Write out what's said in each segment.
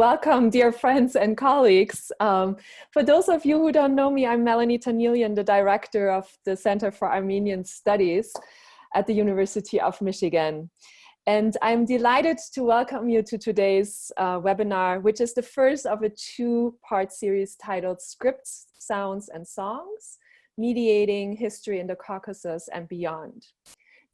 welcome, dear friends and colleagues. For those of you who don't know me, I'm Melanie Tanilian, the director of the Center for Armenian Studies at the University of Michigan. And I'm delighted to welcome you to today's webinar, which is the first of a two-part series titled Scripts, Sounds, and Songs, Mediating History in the Caucasus and Beyond.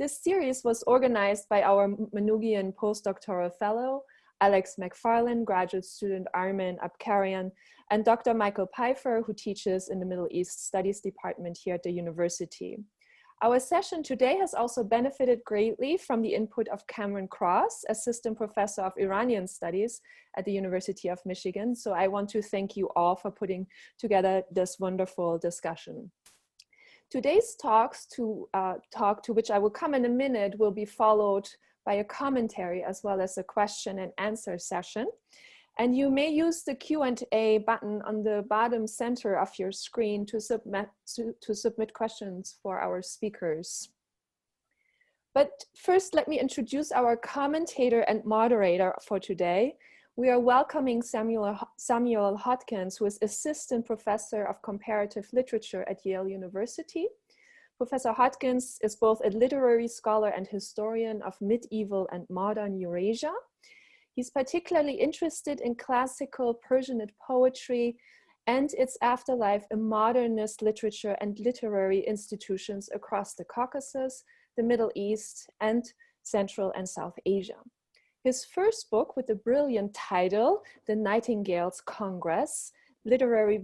This series was organized by our Manugian postdoctoral fellow, Alex McFarlane, graduate student Armen Abkarian, and Dr. Michael Pfeiffer, who teaches in the Middle East Studies Department here at the university. Our session today has also benefited greatly from the input of Cameron Cross, Assistant Professor of Iranian Studies at the University of Michigan. So I want to thank you all for putting together this wonderful discussion. Today's talk to which I will come in a minute will be followed by a commentary as well as a question and answer session. And you may use the Q&A button on the bottom center of your screen to submit questions for our speakers. But first, let me introduce our commentator and moderator for today. We are welcoming Samuel Hodgkin, who is Assistant Professor of Comparative Literature at Yale University. Professor Hodgkin is both a literary scholar and historian of medieval and modern Eurasia. He's particularly interested in classical Persianate poetry and its afterlife in modernist literature and literary institutions across the Caucasus, the Middle East, and Central and South Asia. His first book, with the brilliant title, The Nightingales' Congress, Literary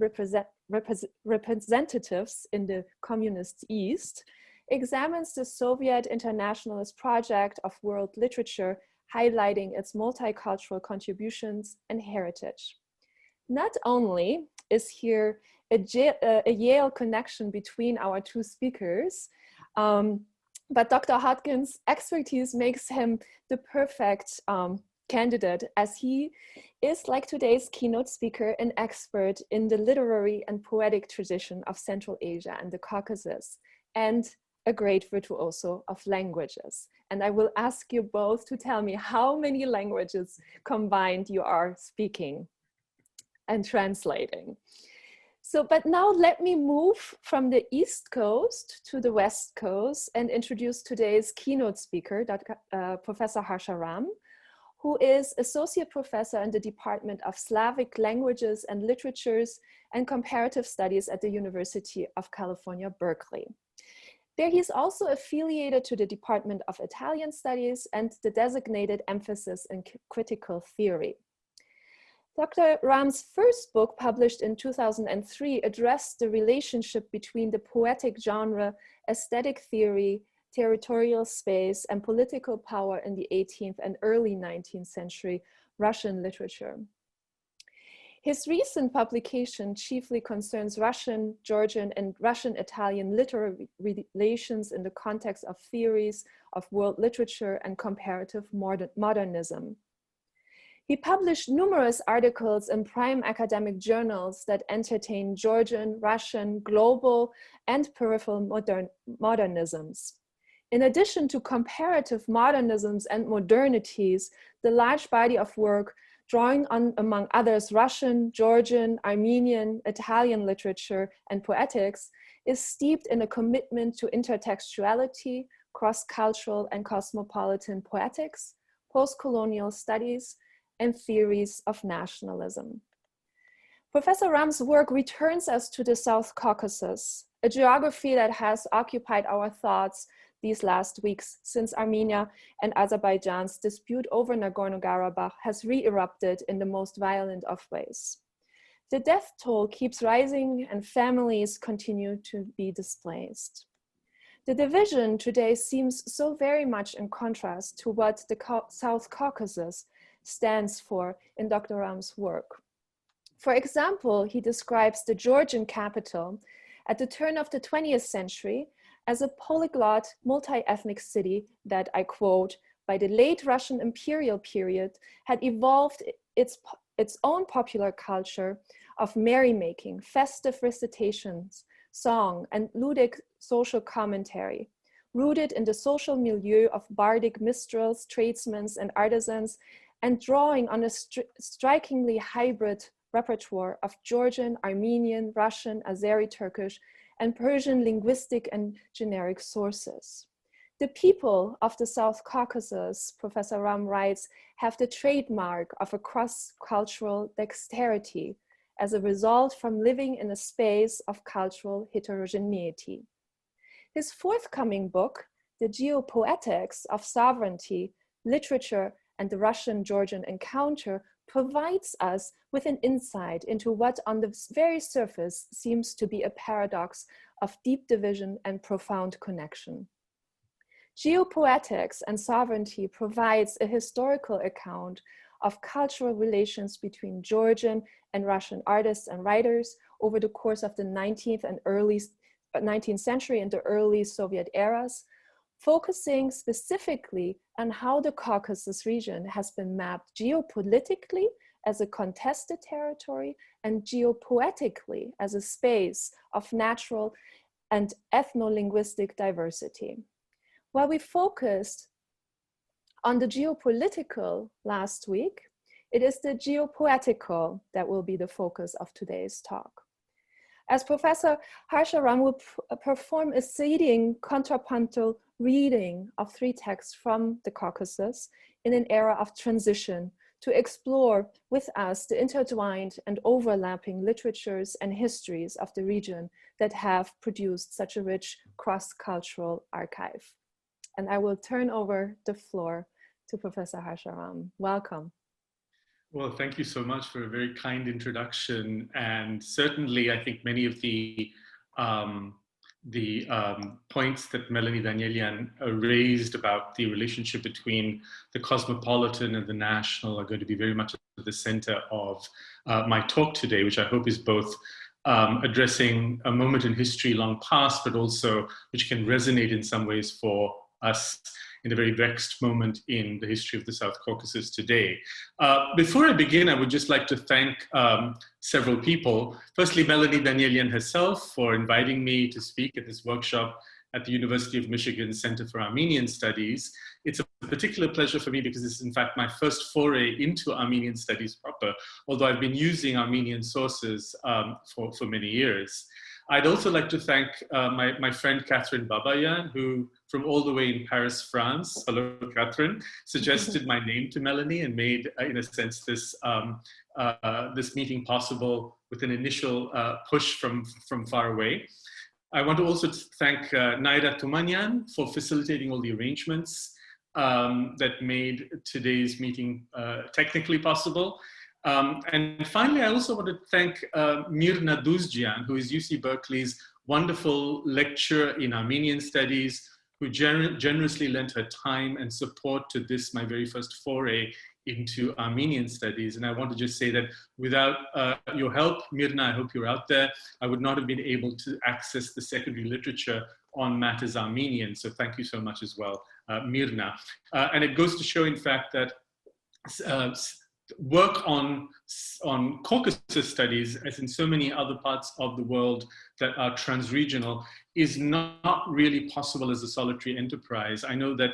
Representatives in the Communist East, examines the Soviet internationalist project of world literature, highlighting its multicultural contributions and heritage. Not only is here a Yale connection between our two speakers, but Dr. Hodgkin's expertise makes him the perfect candidate, as he is, like today's keynote speaker, an expert in the literary and poetic tradition of Central Asia and the Caucasus, and a great virtuoso of languages. And I will ask you both to tell me how many languages combined you are speaking and translating. So, but now let me move from the East Coast to the West Coast and introduce today's keynote speaker, Professor Harsha Ram, who is Associate Professor in the Department of Slavic Languages and Literatures and Comparative Studies at the University of California, Berkeley. There he's also affiliated to the Department of Italian Studies and the designated emphasis in critical theory. Dr. Ram's first book, published in 2003, addressed the relationship between the poetic genre, aesthetic theory, territorial space, and political power in the 18th and early 19th century Russian literature. His recent publication chiefly concerns Russian, Georgian, and Russian-Italian literary relations in the context of theories of world literature and comparative modernism. He published numerous articles in prime academic journals that entertain Georgian, Russian, global, and peripheral modernisms. In addition to comparative modernisms and modernities, the large body of work drawing on, among others, Russian, Georgian, Armenian, Italian literature and poetics, is steeped in a commitment to intertextuality, cross-cultural and cosmopolitan poetics, post-colonial studies, and theories of nationalism. Professor Ram's work returns us to the South Caucasus, a geography that has occupied our thoughts these last weeks, since Armenia and Azerbaijan's dispute over Nagorno-Karabakh has re-erupted in the most violent of ways. The death toll keeps rising and families continue to be displaced. The division today seems so very much in contrast to what the South Caucasus stands for in Dr. Ram's work. For example, he describes the Georgian capital at the turn of the 20th century as a polyglot, multi-ethnic city that, I quote, by the late Russian imperial period had evolved its own popular culture of merrymaking, festive recitations, song, and ludic social commentary, rooted in the social milieu of bardic minstrels, tradesmen, and artisans, and drawing on a strikingly hybrid repertoire of Georgian, Armenian, Russian, Azeri Turkish, and Persian linguistic and generic sources. The people of the South Caucasus, Professor Ram writes, have the trademark of a cross-cultural dexterity as a result from living in a space of cultural heterogeneity. His forthcoming book, The Geopoetics of Sovereignty, Literature, and the Russian-Georgian Encounter, provides us with an insight into what on the very surface seems to be a paradox of deep division and profound connection. Geopoetics and Sovereignty provides a historical account of cultural relations between Georgian and Russian artists and writers over the course of the 19th and early 19th century and the early Soviet eras, focusing specifically on how the Caucasus region has been mapped geopolitically as a contested territory and geopoetically as a space of natural and ethno-linguistic diversity. While we focused on the geopolitical last week, it is the geopoetical that will be the focus of today's talk. As Professor Harsha will perform a seeding contrapuntal reading of 3 texts from the Caucasus in an era of transition to explore with us the intertwined and overlapping literatures and histories of the region that have produced such a rich cross-cultural archive. And I will turn over the floor to Professor Harsha. Welcome. Well, thank you so much for a very kind introduction. And certainly, I think many of the points that Melanie Danielian raised about the relationship between the cosmopolitan and the national are going to be very much at the center of my talk today, which I hope is both addressing a moment in history long past, but also which can resonate in some ways for us in a very vexed moment in the history of the South Caucasus today. Before I begin, I would just like to thank several people. Firstly, Melanie Danielian herself for inviting me to speak at this workshop at the University of Michigan Center for Armenian Studies. It's a particular pleasure for me because this is in fact my first foray into Armenian studies proper, although I've been using Armenian sources for many years. I'd also like to thank my friend Catherine Babayan, who from all the way in Paris, France, hello Catherine, suggested my name to Melanie and made, in a sense, this meeting possible with an initial push from far away. I want to also thank Naira Tumanyan for facilitating all the arrangements that made today's meeting technically possible. And finally, I also want to thank Mirna Duzjian, who is UC Berkeley's wonderful lecturer in Armenian studies, who generously lent her time and support to this, my very first foray into Armenian studies. And I want to just say that without your help, Mirna, I hope you're out there, I would not have been able to access the secondary literature on matters Armenian. So thank you so much as well, Mirna. And it goes to show, in fact, that work on Caucasus studies, as in so many other parts of the world that are transregional, is not really possible as a solitary enterprise. I know that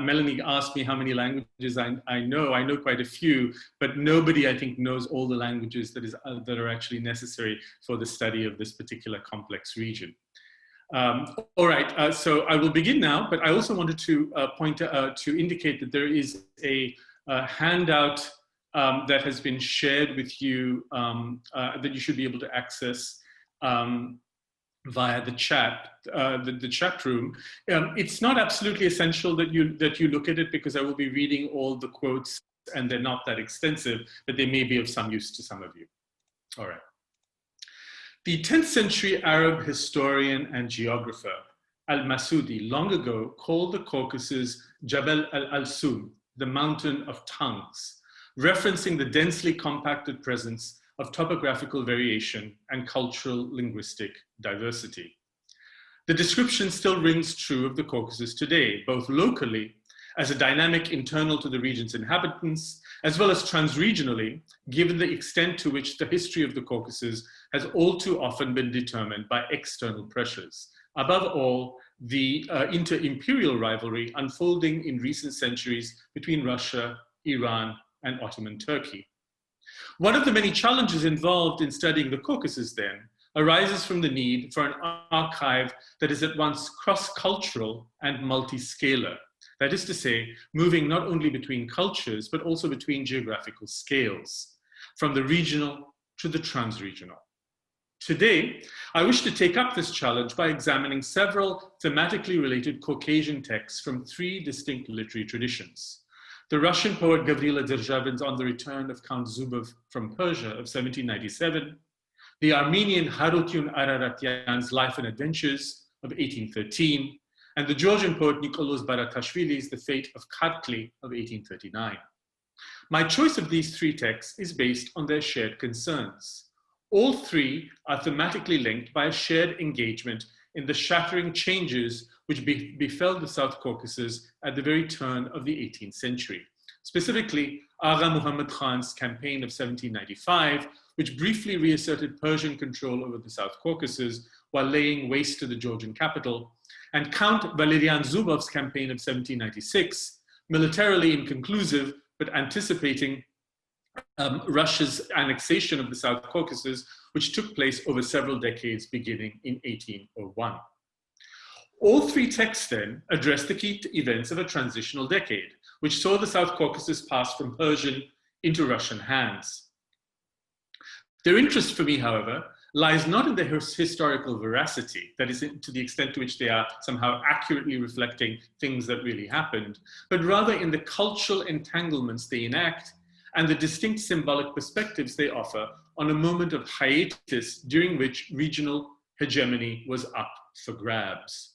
Melanie asked me how many languages I know. I know quite a few, but nobody, I think, knows all the languages that are actually necessary for the study of this particular complex region. All right, so I will begin now, but I also wanted to indicate that there is a handout that has been shared with you that you should be able to access via the chat, the chat room. It's not absolutely essential that you look at it, because I will be reading all the quotes and they're not that extensive, but they may be of some use to some of you. All right. The 10th century Arab historian and geographer Al-Masudi long ago called the Caucasus Jabal al-Alsum, the mountain of tongues, referencing the densely compacted presence of topographical variation and cultural linguistic diversity. The description still rings true of the Caucasus today, both locally as a dynamic internal to the region's inhabitants, as well as transregionally, given the extent to which the history of the Caucasus has all too often been determined by external pressures. Above all, the inter-imperial rivalry unfolding in recent centuries between Russia, Iran, and Ottoman Turkey. One of the many challenges involved in studying the Caucasus then arises from the need for an archive that is at once cross-cultural and multi-scalar. That is to say, moving not only between cultures, but also between geographical scales, from the regional to the trans-regional. Today, I wish to take up this challenge by examining several thematically related Caucasian texts from three distinct literary traditions. The Russian poet Gavrila Derzhavin's On the Return of Count Zubov from Persia of 1797, the Armenian Harutiun Araratian's Life and Adventures of 1813, and the Georgian poet Nikoloz Baratashvili's The Fate of Kartli of 1839. My choice of these three texts is based on their shared concerns. All three are thematically linked by a shared engagement in the shattering changes which befell the South Caucasus at the very turn of the 18th century. Specifically, Agha Muhammad Khan's campaign of 1795, which briefly reasserted Persian control over the South Caucasus while laying waste to the Georgian capital, and Count Valerian Zubov's campaign of 1796, militarily inconclusive, but anticipating Russia's annexation of the South Caucasus, which took place over several decades beginning in 1801. All three texts then address the key events of a transitional decade, which saw the South Caucasus pass from Persian into Russian hands. Their interest for me, however, lies not in their historical veracity, that is, to the extent to which they are somehow accurately reflecting things that really happened, but rather in the cultural entanglements they enact and the distinct symbolic perspectives they offer on a moment of hiatus during which regional hegemony was up for grabs.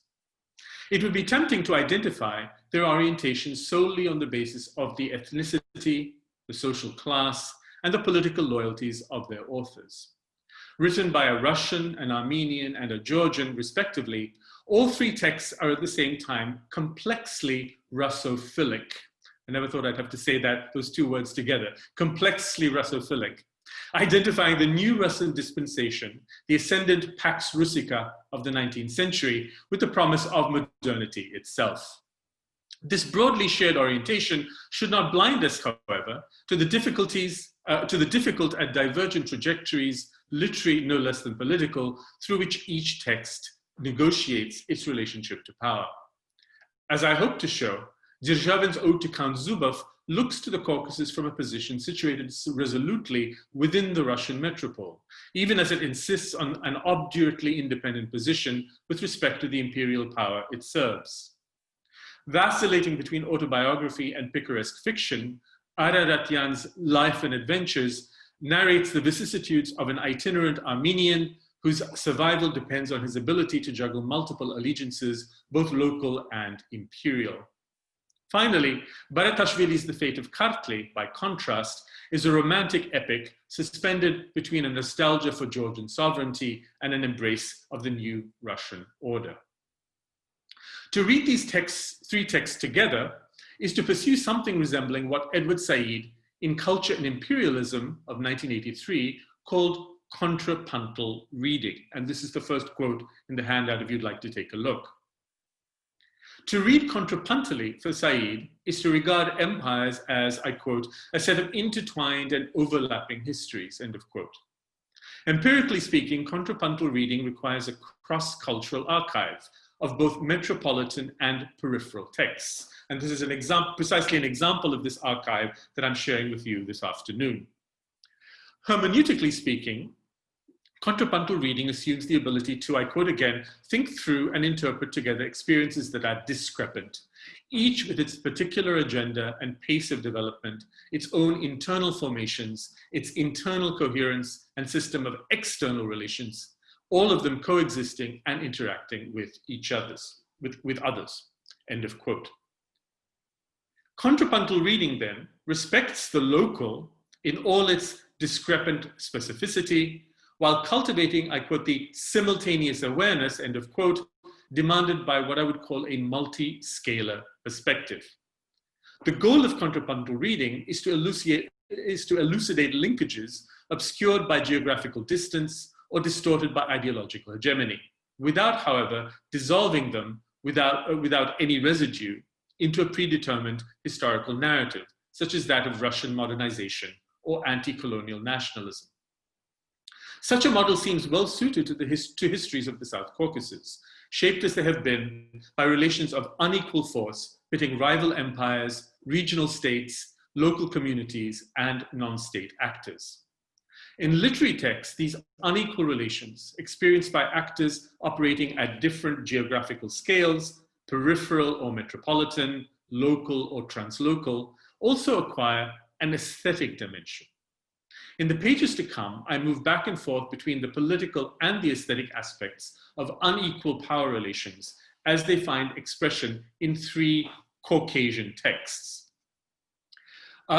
It would be tempting to identify their orientation solely on the basis of the ethnicity, the social class, and the political loyalties of their authors. Written by a Russian, an Armenian, and a Georgian, respectively, all three texts are at the same time complexly Russophilic. I never thought I'd have to say those two words together, complexly Russophilic, identifying the new Russian dispensation, the ascendant Pax Russica of the 19th century, with the promise of modernity itself. This broadly shared orientation should not blind us, however, to the difficult and divergent trajectories, literary no less than political, through which each text negotiates its relationship to power. As I hope to show, Derzhavin's Ode to Count Zubov looks to the Caucasus from a position situated resolutely within the Russian metropole, even as it insists on an obdurately independent position with respect to the imperial power it serves. Vacillating between autobiography and picaresque fiction, Araratian's Life and Adventures narrates the vicissitudes of an itinerant Armenian whose survival depends on his ability to juggle multiple allegiances, both local and imperial. Finally, Baratashvili's The Fate of Kartli, by contrast, is a romantic epic suspended between a nostalgia for Georgian sovereignty and an embrace of the new Russian order. To read these three texts together is to pursue something resembling what Edward Said in Culture and Imperialism of 1983 called contrapuntal reading. And this is the first quote in the handout if you'd like to take a look. To read contrapuntally for Said is to regard empires as, I quote, a set of intertwined and overlapping histories, end of quote. Empirically speaking, contrapuntal reading requires a cross-cultural archive of both metropolitan and peripheral texts. And this is precisely an example of this archive that I'm sharing with you this afternoon. Hermeneutically speaking, contrapuntal reading assumes the ability to, I quote again, think through and interpret together experiences that are discrepant, each with its particular agenda and pace of development, its own internal formations, its internal coherence and system of external relations, all of them coexisting and interacting with others, end of quote. Contrapuntal reading then respects the local in all its discrepant specificity, while cultivating, I quote, the simultaneous awareness, end of quote, demanded by what I would call a multi-scalar perspective. The goal of contrapuntal reading is to elucidate linkages obscured by geographical distance or distorted by ideological hegemony, without, however, dissolving them without any residue into a predetermined historical narrative, such as that of Russian modernization or anti-colonial nationalism. Such a model seems well suited to histories of the South Caucasus, shaped as they have been by relations of unequal force, pitting rival empires, regional states, local communities, and non-state actors. In literary texts, these unequal relations, experienced by actors operating at different geographical scales, peripheral or metropolitan, local or translocal, also acquire an aesthetic dimension. In the pages to come, I move back and forth between the political and the aesthetic aspects of unequal power relations as they find expression in three Caucasian texts.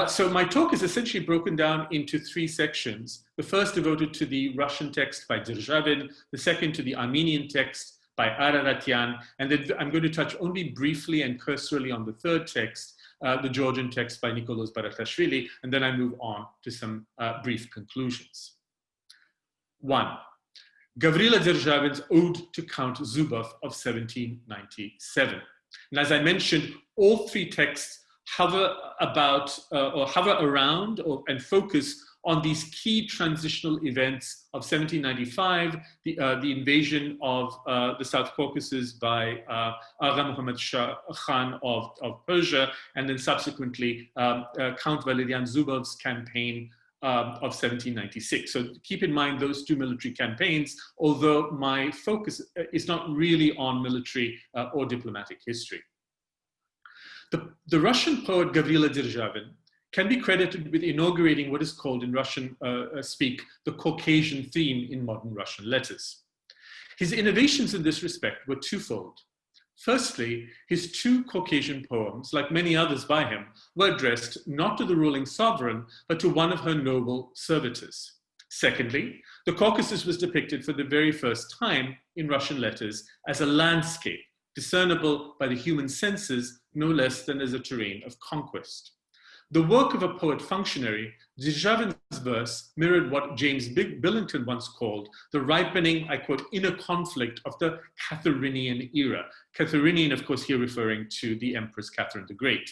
So my talk is essentially broken down into three sections. The first devoted to the Russian text by Derzhavin, the second to the Armenian text by Araratian, and then I'm going to touch only briefly and cursorily on the third text, the Georgian text by Nikoloz Baratashvili, and then I move on to some brief conclusions. 1. Gavrila Derzhavin's Ode to Count Zubov of 1797. And as I mentioned, all three texts hover around and focus on these key transitional events of 1795, the invasion of the South Caucasus by Agha Muhammad Shah Khan of Persia, and then subsequently Count Valerian Zubov's campaign of 1796. So keep in mind those two military campaigns, although my focus is not really on military or diplomatic history. The Russian poet Gavrila Derzhavin can be credited with inaugurating what is called in Russian speak the Caucasian theme in modern Russian letters. His innovations in this respect were twofold. Firstly, his two Caucasian poems, like many others by him, were addressed not to the ruling sovereign, but to one of her noble servitors. Secondly, the Caucasus was depicted for the very first time in Russian letters as a landscape, discernible by the human senses no less than as a terrain of conquest. The work of a poet functionary, Derzhavin's verse mirrored what James Billington once called the ripening, I quote, inner conflict of the Catharinian era. Catharinian, of course, here referring to the Empress Catherine the Great.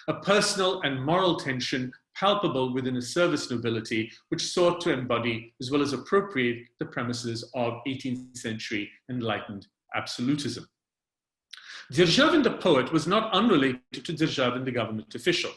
A personal and moral tension palpable within a service nobility which sought to embody as well as appropriate the premises of 18th century enlightened absolutism. Derzhavin the poet was not unrelated to Derzhavin the government official.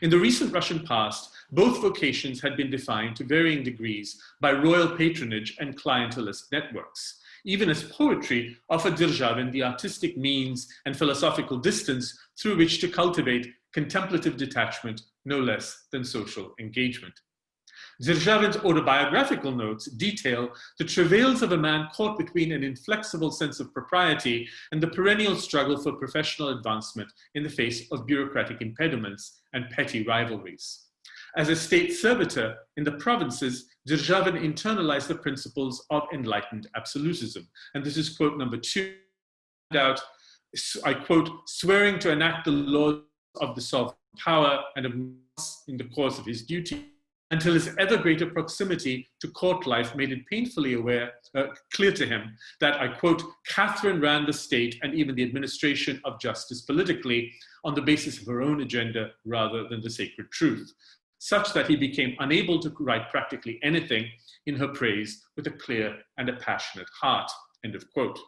In the recent Russian past, both vocations had been defined to varying degrees by royal patronage and clientelist networks, even as poetry offered Derzhavin the artistic means and philosophical distance through which to cultivate contemplative detachment no less than social engagement. Derzhavin's autobiographical notes detail the travails of a man caught between an inflexible sense of propriety and the perennial struggle for professional advancement in the face of bureaucratic impediments and petty rivalries. As a state servitor in the provinces, Derzhavin internalized the principles of enlightened absolutism. And this is quote number 2, out, I quote, swearing to enact the laws of the sovereign power and of in the course of his duty, until his ever greater proximity to court life made it painfully clear to him that, I quote, Catherine ran the state and even the administration of justice politically on the basis of her own agenda rather than the sacred truth, such that he became unable to write practically anything in her praise with a clear and a passionate heart, end of quote.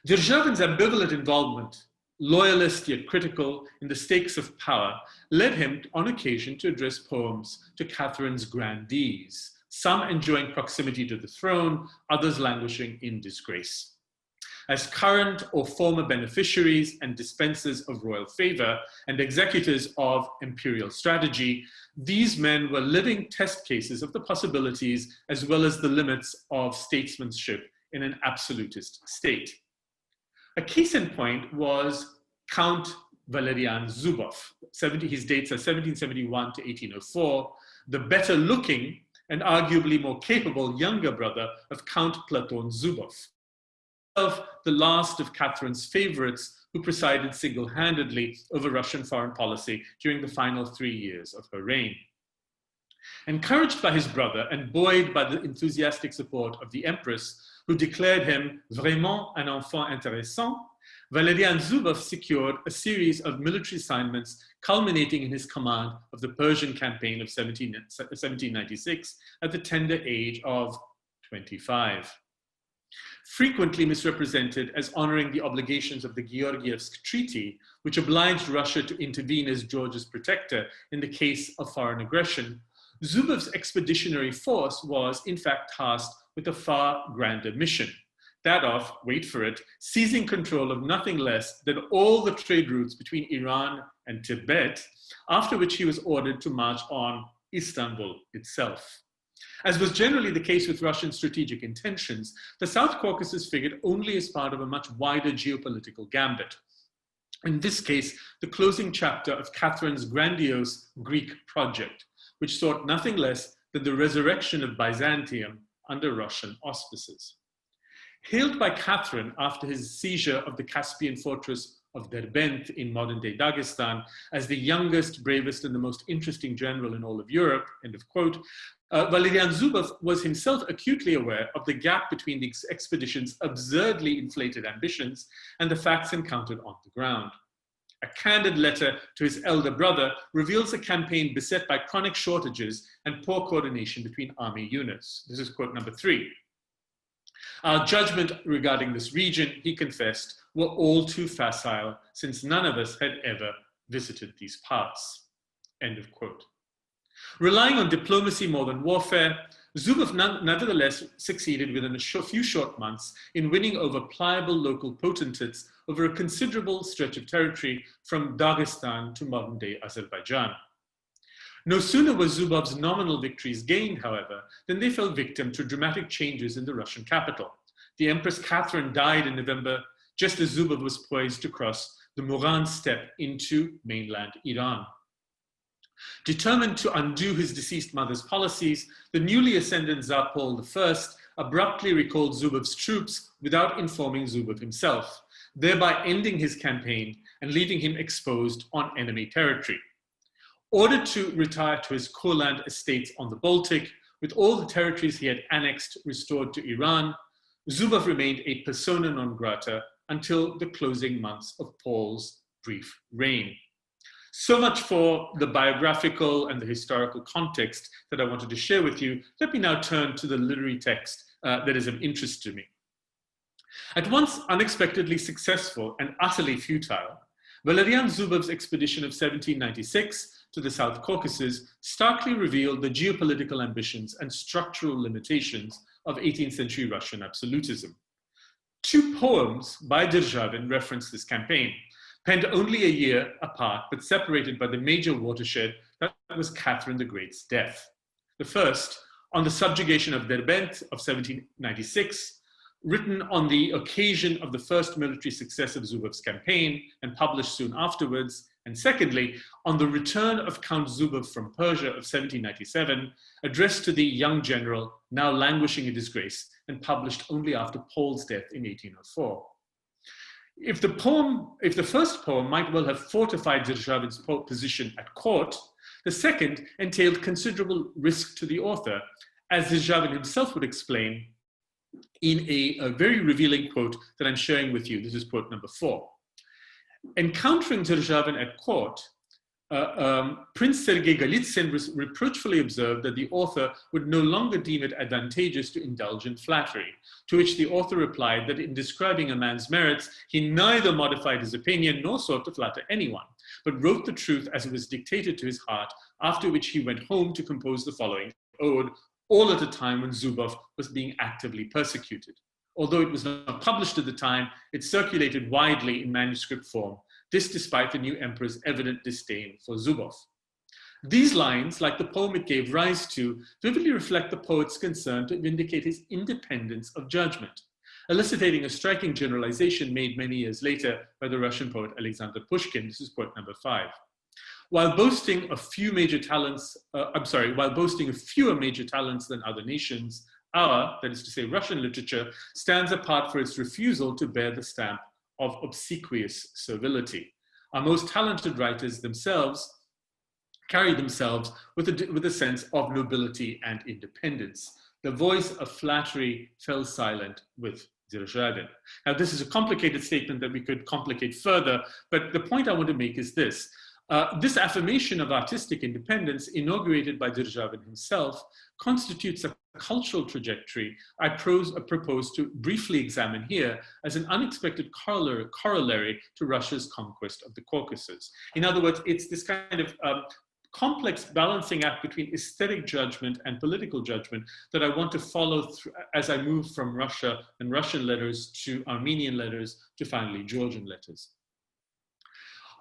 Derzhavin's ambivalent involvement, loyalist yet critical in the stakes of power, led him on occasion to address poems to Catherine's grandees, some enjoying proximity to the throne, others languishing in disgrace. As current or former beneficiaries and dispensers of royal favor and executors of imperial strategy, these men were living test cases of the possibilities as well as the limits of statesmanship in an absolutist state. A case in point was Count Valerian Zubov. His dates are 1771 to 1804, the better looking and arguably more capable younger brother of Count Platon Zubov, the last of Catherine's favorites who presided single-handedly over Russian foreign policy during the final 3 years of her reign. Encouraged by his brother and buoyed by the enthusiastic support of the Empress, who declared him vraiment un enfant intéressant, Valerian Zubov secured a series of military assignments culminating in his command of the Persian campaign of 1796 at the tender age of 25. Frequently misrepresented as honoring the obligations of the Georgievsk Treaty, which obliged Russia to intervene as Georgia's protector in the case of foreign aggression, Zubov's expeditionary force was, in fact, tasked with a far grander mission. That of, wait for it, seizing control of nothing less than all the trade routes between Iran and Tibet, after which he was ordered to march on Istanbul itself. As was generally the case with Russian strategic intentions, the South Caucasus figured only as part of a much wider geopolitical gambit. In this case, the closing chapter of Catherine's grandiose Greek project, which sought nothing less than the resurrection of Byzantium under Russian auspices. Hailed by Catherine after his seizure of the Caspian fortress of Derbent in modern-day Dagestan as the youngest, bravest, and the most interesting general in all of Europe, end of quote, Valerian Zubov was himself acutely aware of the gap between the expedition's absurdly inflated ambitions and the facts encountered on the ground. A candid letter to his elder brother reveals a campaign beset by chronic shortages and poor coordination between army units. This is quote number 3. Our judgment regarding this region, he confessed, were all too facile, since none of us had ever visited these parts. End of quote. Relying on diplomacy more than warfare, Zubov nevertheless succeeded within a few short months in winning over pliable local potentates over a considerable stretch of territory from Dagestan to modern-day Azerbaijan. No sooner were Zubov's nominal victories gained, however, than they fell victim to dramatic changes in the Russian capital. The Empress Catherine died in November, just as Zubov was poised to cross the Muran steppe into mainland Iran. Determined to undo his deceased mother's policies, the newly ascendant Tsar Paul I abruptly recalled Zubov's troops without informing Zubov himself, thereby ending his campaign and leaving him exposed on enemy territory. Ordered to retire to his Courland estates on the Baltic, with all the territories he had annexed restored to Iran, Zubov remained a persona non grata until the closing months of Paul's brief reign. So much for the biographical and the historical context that I wanted to share with you. Let me now turn to the literary text that is of interest to me. At once unexpectedly successful and utterly futile, Valerian Zubov's expedition of 1796 to the South Caucasus starkly revealed the geopolitical ambitions and structural limitations of 18th century Russian absolutism. 2 poems by Derzhavin reference this campaign, penned only a year apart, but separated by the major watershed that was Catherine the Great's death. The first, on the subjugation of Derbent of 1796, written on the occasion of the first military success of Zubov's campaign and published soon afterwards, and secondly, on the return of Count Zubov from Persia of 1797, addressed to the young general, now languishing in disgrace, and published only after Paul's death in 1804. If the first poem might well have fortified Derzhavin's position at court, the second entailed considerable risk to the author, as Derzhavin himself would explain in a very revealing quote that I'm sharing with you. This is quote number 4. Encountering Derzhavin at court, Prince Sergei Golitsyn reproachfully observed that the author would no longer deem it advantageous to indulge in flattery, to which the author replied that in describing a man's merits, he neither modified his opinion nor sought to flatter anyone, but wrote the truth as it was dictated to his heart, after which he went home to compose the following ode, all at a time when Zubov was being actively persecuted. Although it was not published at the time, it circulated widely in manuscript form, this despite the new emperor's evident disdain for Zubov. These lines, like the poem it gave rise to, vividly reflect the poet's concern to vindicate his independence of judgment, eliciting a striking generalization made many years later by the Russian poet Alexander Pushkin. This is quote number 5. While boasting of fewer major talents than other nations, our, that is to say Russian literature, stands apart for its refusal to bear the stamp of obsequious servility. Our most talented writers themselves carry themselves with a sense of nobility and independence. The voice of flattery fell silent with Derzhavin. Now, this is a complicated statement that we could complicate further, but the point I want to make is this. This affirmation of artistic independence, inaugurated by Derzhavin himself, constitutes a cultural trajectory I propose to briefly examine here as an unexpected corollary to Russia's conquest of the Caucasus. In other words, it's this kind of complex balancing act between aesthetic judgment and political judgment that I want to follow through as I move from Russia and Russian letters to Armenian letters to finally Georgian letters.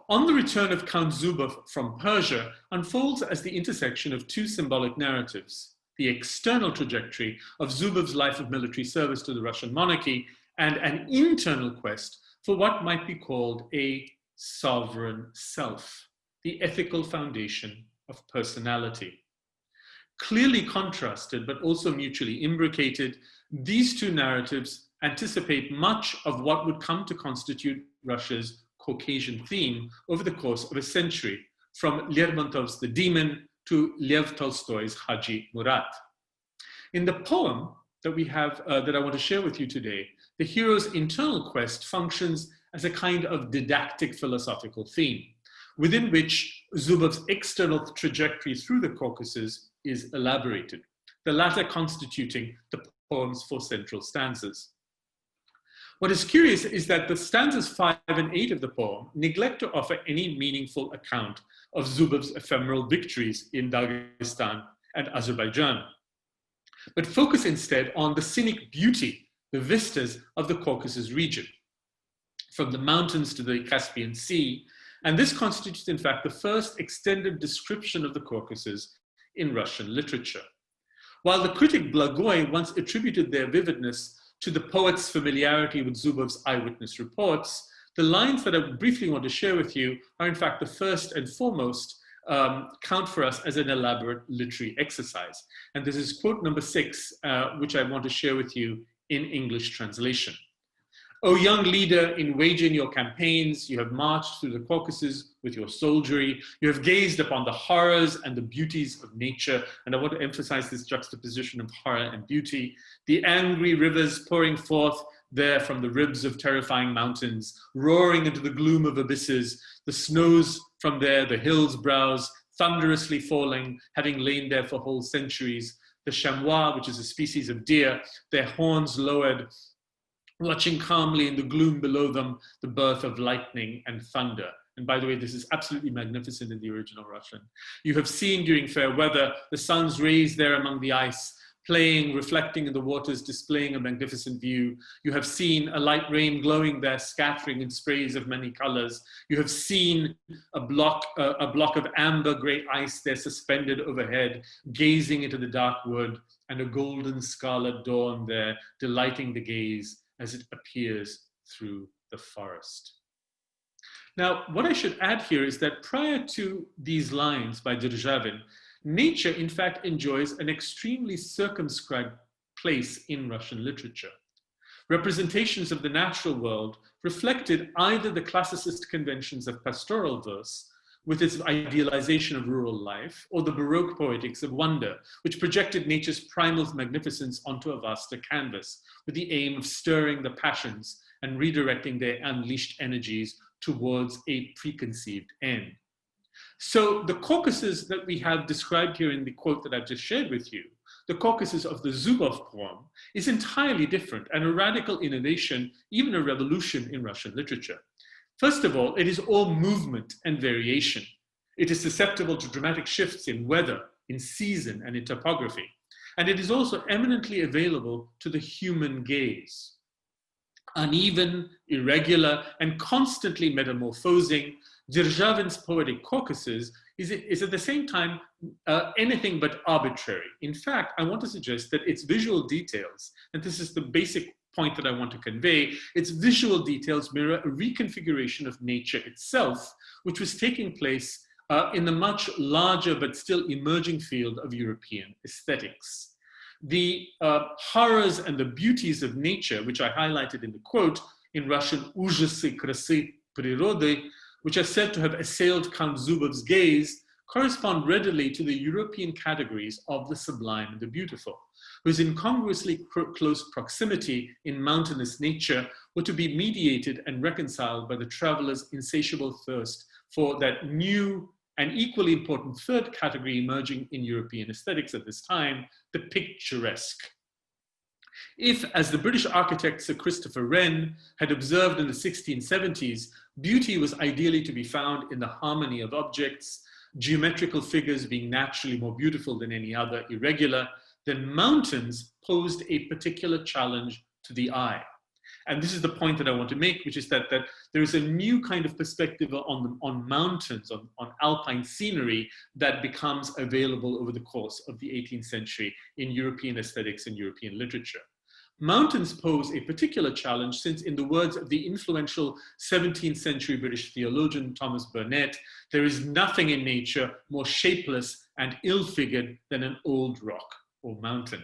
On the Return of Count Zubov from Persia unfolds as the intersection of two symbolic narratives: the external trajectory of Zubov's life of military service to the Russian monarchy and an internal quest for what might be called a sovereign self, the ethical foundation of personality. Clearly contrasted, but also mutually imbricated, these two narratives anticipate much of what would come to constitute Russia's Caucasian theme over the course of a century, from Lermontov's The Demon to Lev Tolstoy's Haji Murat. In the poem that we have, that I want to share with you today, the hero's internal quest functions as a kind of didactic philosophical theme, within which Zubov's external trajectory through the Caucasus is elaborated, the latter constituting the poem's 4 central stanzas. What is curious is that the stanzas 5 and 8 of the poem neglect to offer any meaningful account of Zubov's ephemeral victories in Dagestan and Azerbaijan, but focus instead on the scenic beauty, the vistas of the Caucasus region, from the mountains to the Caspian Sea, and this constitutes in fact the first extended description of the Caucasus in Russian literature. While the critic Blagoy once attributed their vividness to the poet's familiarity with Zubov's eyewitness reports, the lines that I briefly want to share with you are in fact the first and foremost count for us as an elaborate literary exercise. And this is quote number 6, which I want to share with you in English translation. O young leader, in waging your campaigns, you have marched through the Caucasus with your soldiery. You have gazed upon the horrors and the beauties of nature. And I want to emphasize this juxtaposition of horror and beauty. The angry rivers pouring forth there from the ribs of terrifying mountains, roaring into the gloom of abysses, the snows from there, the hills' brows, thunderously falling, having lain there for whole centuries. The chamois, which is a species of deer, their horns lowered, watching calmly in the gloom below them the birth of lightning and thunder. And by the way, this is absolutely magnificent in the original Russian. You have seen during fair weather the sun's rays there among the ice, playing, reflecting in the waters, displaying a magnificent view. You have seen a light rain glowing there, scattering in sprays of many colors. You have seen a block of amber gray ice there suspended overhead, gazing into the dark wood, and a golden scarlet dawn there, delighting the gaze as it appears through the forest. Now, what I should add here is that prior to these lines by Derzhavin, nature in fact enjoys an extremely circumscribed place in Russian literature. Representations of the natural world reflected either the classicist conventions of pastoral verse, with its idealization of rural life, or the Baroque poetics of wonder, which projected nature's primal magnificence onto a vaster canvas, with the aim of stirring the passions and redirecting their unleashed energies towards a preconceived end. So the Caucasus that we have described here in the quote that I've just shared with you, the Caucasus of the Zubov poem, is entirely different and a radical innovation, even a revolution in Russian literature. First of all, it is all movement and variation. It is susceptible to dramatic shifts in weather, in season, and in topography. And it is also eminently available to the human gaze. Uneven, irregular, and constantly metamorphosing, Derzhavin's poetic Caucasus is at the same time anything but arbitrary. In fact, I want to suggest that its visual details, and this is the basic point that I want to convey, its visual details mirror a reconfiguration of nature itself, which was taking place in the much larger but still emerging field of European aesthetics. The horrors and the beauties of nature, which I highlighted in the quote, in Russian, ужасы красы природы, which are said to have assailed Count Zubov's gaze, correspond readily to the European categories of the sublime and the beautiful, whose incongruously close proximity in mountainous nature were to be mediated and reconciled by the traveler's insatiable thirst for that new and equally important third category emerging in European aesthetics at this time, the picturesque. If, as the British architect Sir Christopher Wren had observed in the 1670s, beauty was ideally to be found in the harmony of objects, geometrical figures being naturally more beautiful than any other irregular, then mountains posed a particular challenge to the eye. And this is the point that I want to make, which is that there is a new kind of perspective on mountains, on alpine scenery that becomes available over the course of the 18th century in European aesthetics and European literature. Mountains pose a particular challenge since, in the words of the influential 17th century British theologian Thomas Burnet, there is nothing in nature more shapeless and ill-figured than an old rock or mountain.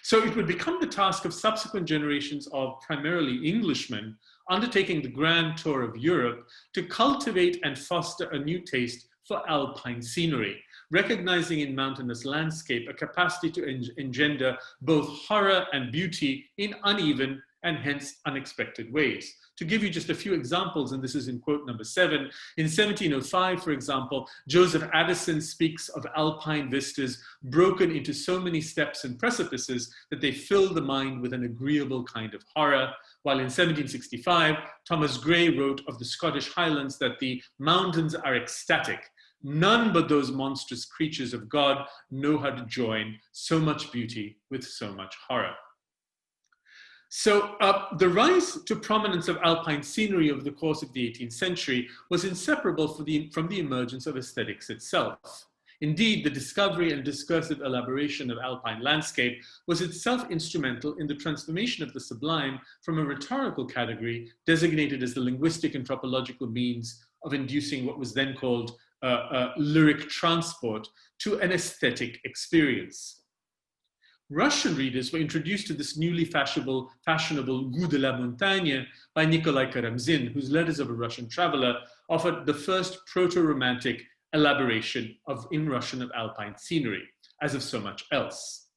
So it would become the task of subsequent generations of primarily Englishmen undertaking the grand tour of Europe to cultivate and foster a new taste for alpine scenery, recognizing in mountainous landscape a capacity to engender both horror and beauty in uneven and hence unexpected ways. To give you just a few examples, and this is in quote number 7, in 1705, for example, Joseph Addison speaks of alpine vistas broken into so many steps and precipices that they fill the mind with an agreeable kind of horror, while in 1765, Thomas Gray wrote of the Scottish Highlands that the mountains are ecstatic. None but those monstrous creatures of God know how to join so much beauty with so much horror. So the rise to prominence of alpine scenery over the course of the 18th century was inseparable from the emergence of aesthetics itself. Indeed, the discovery and discursive elaboration of alpine landscape was itself instrumental in the transformation of the sublime from a rhetorical category designated as the linguistic and tropological means of inducing what was then called lyric transport to an aesthetic experience. Russian readers were introduced to this newly fashionable goût de la montagne by Nikolai Karamzin, whose Letters of a Russian Traveler offered the first proto-romantic elaboration in Russian of alpine scenery, as of so much else.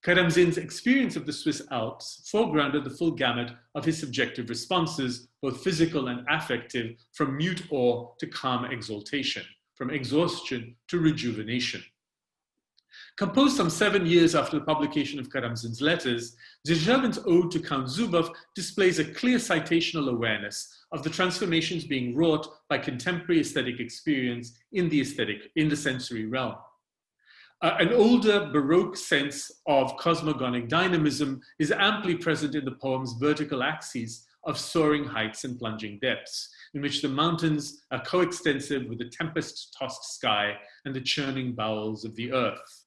Karamzin's experience of the Swiss Alps foregrounded the full gamut of his subjective responses, both physical and affective, from mute awe to calm exaltation, from exhaustion to rejuvenation. Composed some 7 years after the publication of Karamzin's letters, Derzhavin's Ode to Count Zubov displays a clear citational awareness of the transformations being wrought by contemporary aesthetic experience in the sensory realm. An older Baroque sense of cosmogonic dynamism is amply present in the poem's vertical axes of soaring heights and plunging depths, in which the mountains are coextensive with the tempest-tossed sky and the churning bowels of the earth.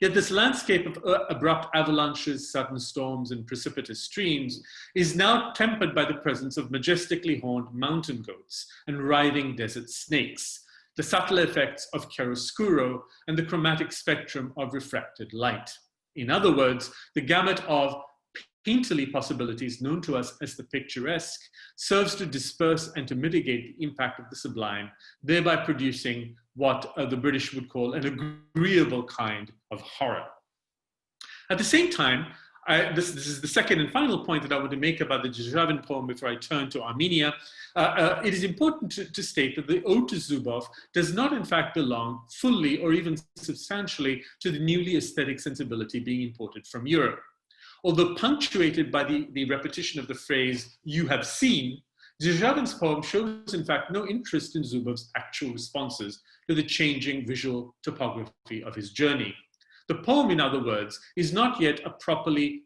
Yet this landscape of abrupt avalanches, sudden storms, and precipitous streams is now tempered by the presence of majestically horned mountain goats and writhing desert snakes, the subtle effects of chiaroscuro, and the chromatic spectrum of refracted light. In other words, the gamut of painterly possibilities known to us as the picturesque serves to disperse and to mitigate the impact of the sublime, thereby producing what the British would call an agreeable kind of horror. At the same time, this is the second and final point that I want to make about the Derzhavin poem before I turn to Armenia. It is important to state that the Ode to Zubov does not in fact belong fully or even substantially to the newly aesthetic sensibility being imported from Europe. Although punctuated by the repetition of the phrase, "you have seen," Derzhavin's poem shows in fact no interest in Zubov's actual responses to the changing visual topography of his journey. The poem, in other words, is not yet a properly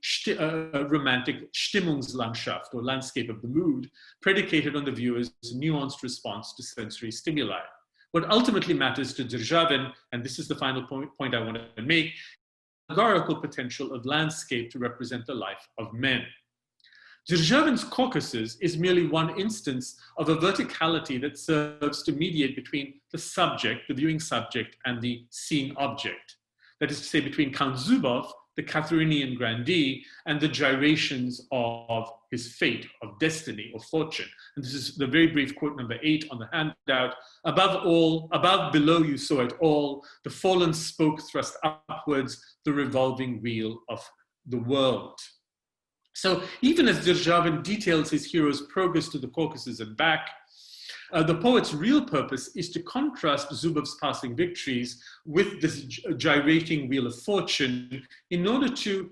romantic Stimmungslandschaft, or landscape of the mood, predicated on the viewer's nuanced response to sensory stimuli. What ultimately matters to Derzhavin, and this is the final point I want to make, allegorical potential of landscape to represent the life of men. Derzhavin's Caucasus is merely one instance of a verticality that serves to mediate between the subject, the viewing subject, and the seeing object. That is to say, between Count Zubov, the Catharinian grandee, and the gyrations of his fate, of destiny, of fortune. And this is the very brief quote number 8 on the handout. Above all, above, below, you saw it all, the fallen spoke thrust upwards, the revolving wheel of the world. So even as Derzhavin details his hero's progress to the Caucasus and back, the poet's real purpose is to contrast Zubov's passing victories with this gyrating wheel of fortune in order to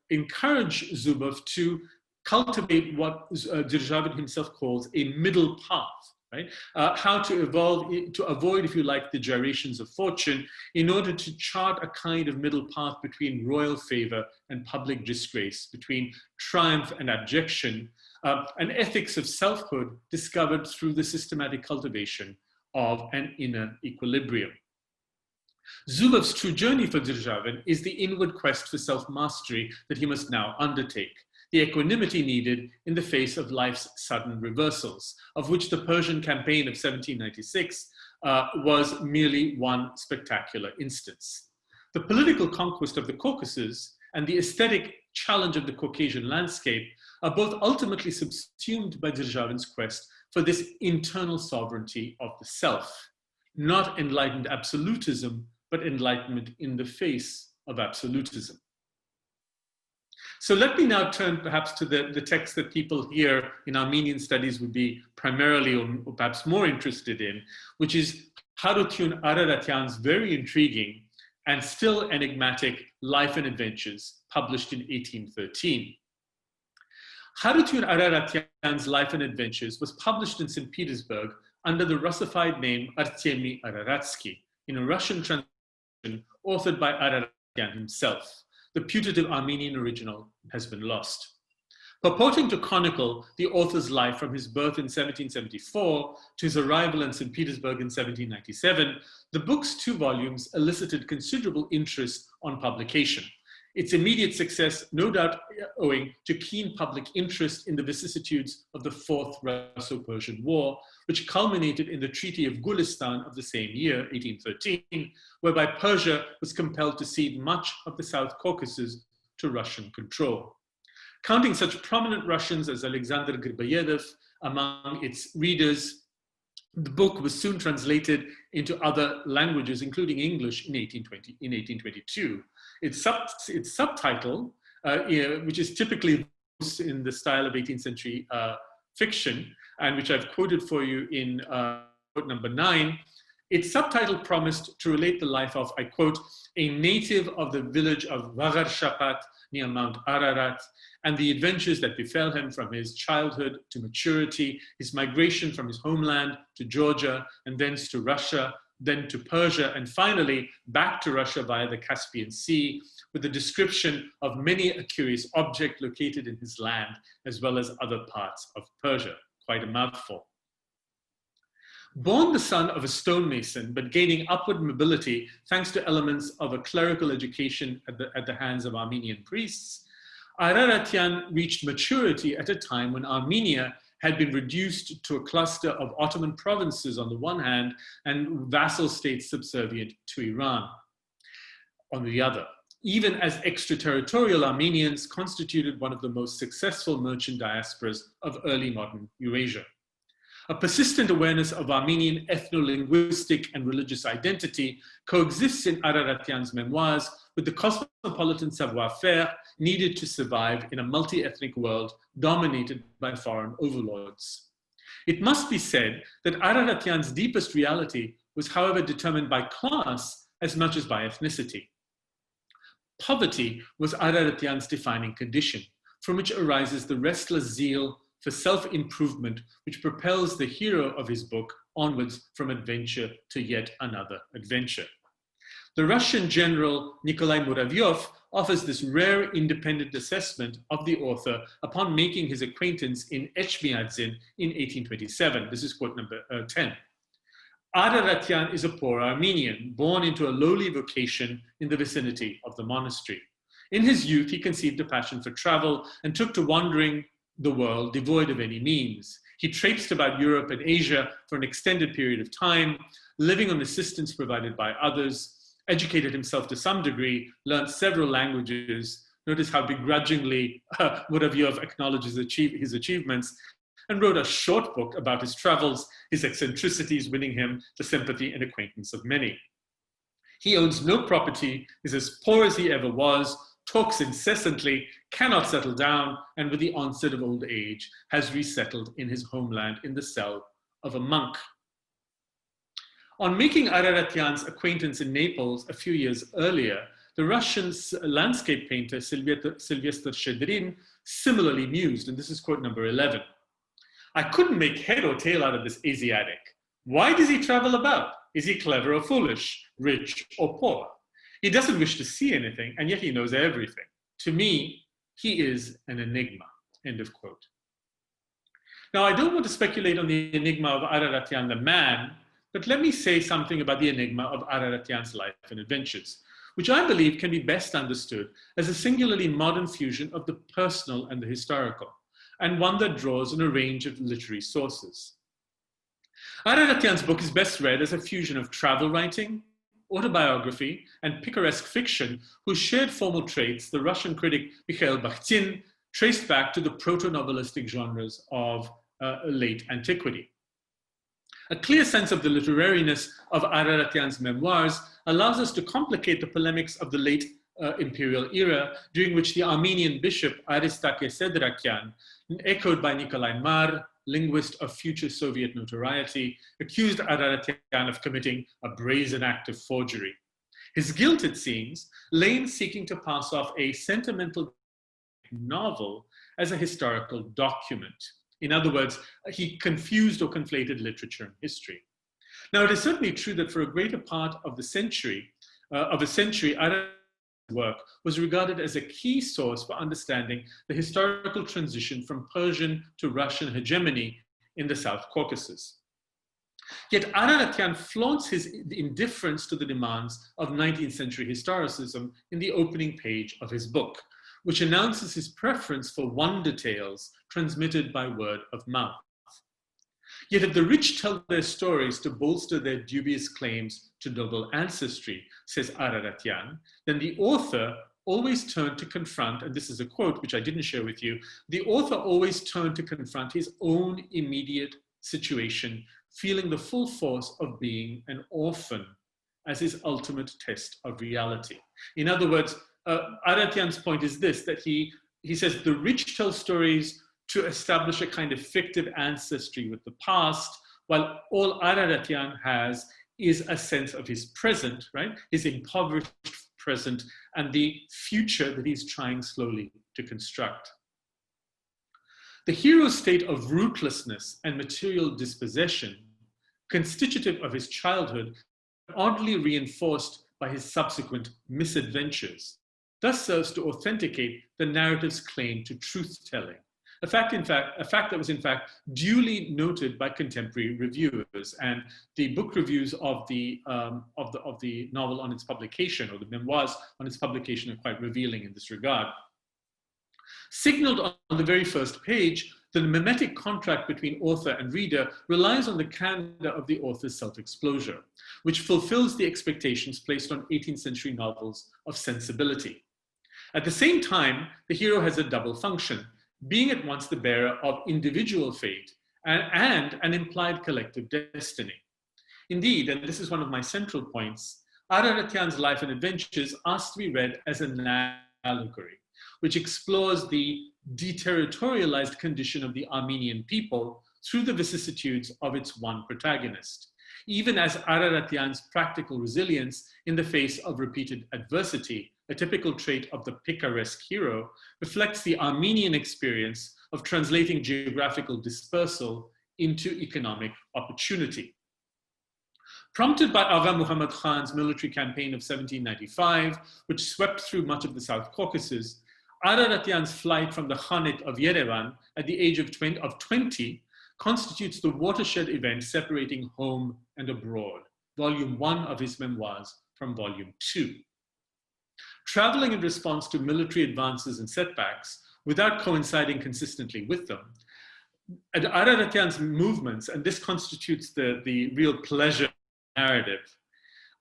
encourage Zubov to cultivate what Derzhavin himself calls a middle path, right? How to avoid, if you like, the gyrations of fortune in order to chart a kind of middle path between royal favor and public disgrace, between triumph and abjection, an ethics of selfhood discovered through the systematic cultivation of an inner equilibrium. Zubov's true journey for Derzhavin is the inward quest for self-mastery that he must now undertake, the equanimity needed in the face of life's sudden reversals, of which the Persian campaign of 1796 was merely one spectacular instance. The political conquest of the Caucasus and the aesthetic challenge of the Caucasian landscape are both ultimately subsumed by Derzhavin's quest for this internal sovereignty of the self, not enlightened absolutism, but enlightenment in the face of absolutism. So let me now turn perhaps to the text that people here in Armenian studies would be primarily or perhaps more interested in, which is Harutiun Araratian's very intriguing and still enigmatic Life and Adventures, published in 1813. Harutiun Araratian's Life and Adventures was published in St. Petersburg under the Russified name Artemy Araratsky, in a Russian translation authored by Araratian himself. The putative Armenian original has been lost. Purporting to chronicle the author's life from his birth in 1774 to his arrival in St. Petersburg in 1797, the book's 2 volumes elicited considerable interest on publication. Its immediate success, no doubt owing to keen public interest in the vicissitudes of the Fourth Russo-Persian War, which culminated in the Treaty of Gulistan of the same year, 1813, whereby Persia was compelled to cede much of the South Caucasus to Russian control. Counting such prominent Russians as Alexander Griboyedov among its readers, the book was soon translated into other languages, including English, in 1822. Its subtitle, which is typically in the style of 18th century fiction, and which I've quoted for you in quote number 9, its subtitle promised to relate the life of, I quote, a native of the village of Vagarshapat near Mount Ararat, and the adventures that befell him from his childhood to maturity, his migration from his homeland to Georgia, and thence to Russia, then to Persia, and finally back to Russia via the Caspian Sea, with a description of many a curious object located in his land, as well as other parts of Persia. Quite a mouthful. Born the son of a stonemason, but gaining upward mobility thanks to elements of a clerical education at the hands of Armenian priests, Araratian reached maturity at a time when Armenia had been reduced to a cluster of Ottoman provinces on the one hand and vassal states subservient to Iran on the other. Even as extraterritorial Armenians constituted one of the most successful merchant diasporas of early modern Eurasia. A persistent awareness of Armenian ethno-linguistic and religious identity coexists in Araratian's memoirs with the cosmopolitan savoir-faire needed to survive in a multi-ethnic world dominated by foreign overlords. It must be said that Araratian's deepest reality was, however, determined by class as much as by ethnicity. Poverty was Araratian's defining condition, from which arises the restless zeal for self-improvement, which propels the hero of his book onwards from adventure to yet another adventure. The Russian general Nikolai Muravyov offers this rare independent assessment of the author upon making his acquaintance in Echmiadzin in 1827. This is quote number 10. Araratian is a poor Armenian, born into a lowly vocation in the vicinity of the monastery. In his youth, he conceived a passion for travel and took to wandering the world devoid of any means. He traipsed about Europe and Asia for an extended period of time, living on assistance provided by others, educated himself to some degree, learned several languages. Notice how begrudgingly Muraviev acknowledges his achievements, and wrote a short book about his travels, his eccentricities, winning him the sympathy and acquaintance of many. He owns no property, is as poor as he ever was, talks incessantly, cannot settle down, and with the onset of old age, has resettled in his homeland in the cell of a monk. On making Araratian's acquaintance in Naples a few years earlier, the Russian landscape painter Sylvester Shchedrin similarly mused, and this is quote number 11. I couldn't make head or tail out of this Asiatic. Why does he travel about? Is he clever or foolish, rich or poor? He doesn't wish to see anything, and yet he knows everything. To me, he is an enigma, end of quote. Now, I don't want to speculate on the enigma of Araratian the man, but let me say something about the enigma of Araratian's life and adventures, which I believe can be best understood as a singularly modern fusion of the personal and the historical, and one that draws on a range of literary sources. Araratian's book is best read as a fusion of travel writing, autobiography, and picaresque fiction, whose shared formal traits the Russian critic Mikhail Bakhtin traced back to the proto-novelistic genres of late antiquity. A clear sense of the literariness of Araratian's memoirs allows us to complicate the polemics of the late imperial era, during which the Armenian bishop Aristake Sedrakian, echoed by Nikolai Mar, linguist of future Soviet notoriety, accused Araratian of committing a brazen act of forgery. His guilt, it seems, lay in seeking to pass off a sentimental novel as a historical document. In other words, he confused or conflated literature and history. Now, it is certainly true that for a greater part of a century, Araratian's work was regarded as a key source for understanding the historical transition from Persian to Russian hegemony in the South Caucasus. Yet Araratian flaunts his indifference to the demands of 19th century historicism in the opening page of his book, which announces his preference for wonder tales transmitted by word of mouth. Yet if the rich tell their stories to bolster their dubious claims to noble ancestry, says Araratian, then the author always turned to confront, and this is a quote which I didn't share with you, the author always turned to confront his own immediate situation, feeling the full force of being an orphan as his ultimate test of reality. In other words, Araratian's point is this, that he says the rich tell stories to establish a kind of fictive ancestry with the past, while all Araratian has is a sense of his present, right? His impoverished present and the future that he's trying slowly to construct. The hero's state of rootlessness and material dispossession, constitutive of his childhood, oddly reinforced by his subsequent misadventures, thus serves to authenticate the narrative's claim to truth-telling. A fact that was in fact duly noted by contemporary reviewers, and the book reviews of the novel on its publication, or the memoirs on its publication, are quite revealing in this regard. Signaled on the very first page, the mimetic contract between author and reader relies on the candor of the author's self-exposure, which fulfills the expectations placed on 18th century novels of sensibility. At the same time, the hero has a double function, being at once the bearer of individual fate and an implied collective destiny. Indeed, and this is one of my central points, Araratian's life and adventures asked to be read as an allegory, which explores the deterritorialized condition of the Armenian people through the vicissitudes of its one protagonist, even as Araratian's practical resilience in the face of repeated adversity, a typical trait of the picaresque hero, reflects the Armenian experience of translating geographical dispersal into economic opportunity. Prompted by Agha Muhammad Khan's military campaign of 1795, which swept through much of the South Caucasus, Araratian's flight from the Khanate of Yerevan at the age of 20 constitutes the watershed event separating home and abroad, volume 1 of his memoirs from volume 2. Traveling in response to military advances and setbacks, without coinciding consistently with them, Araratian's movements, and this constitutes the real pleasure narrative,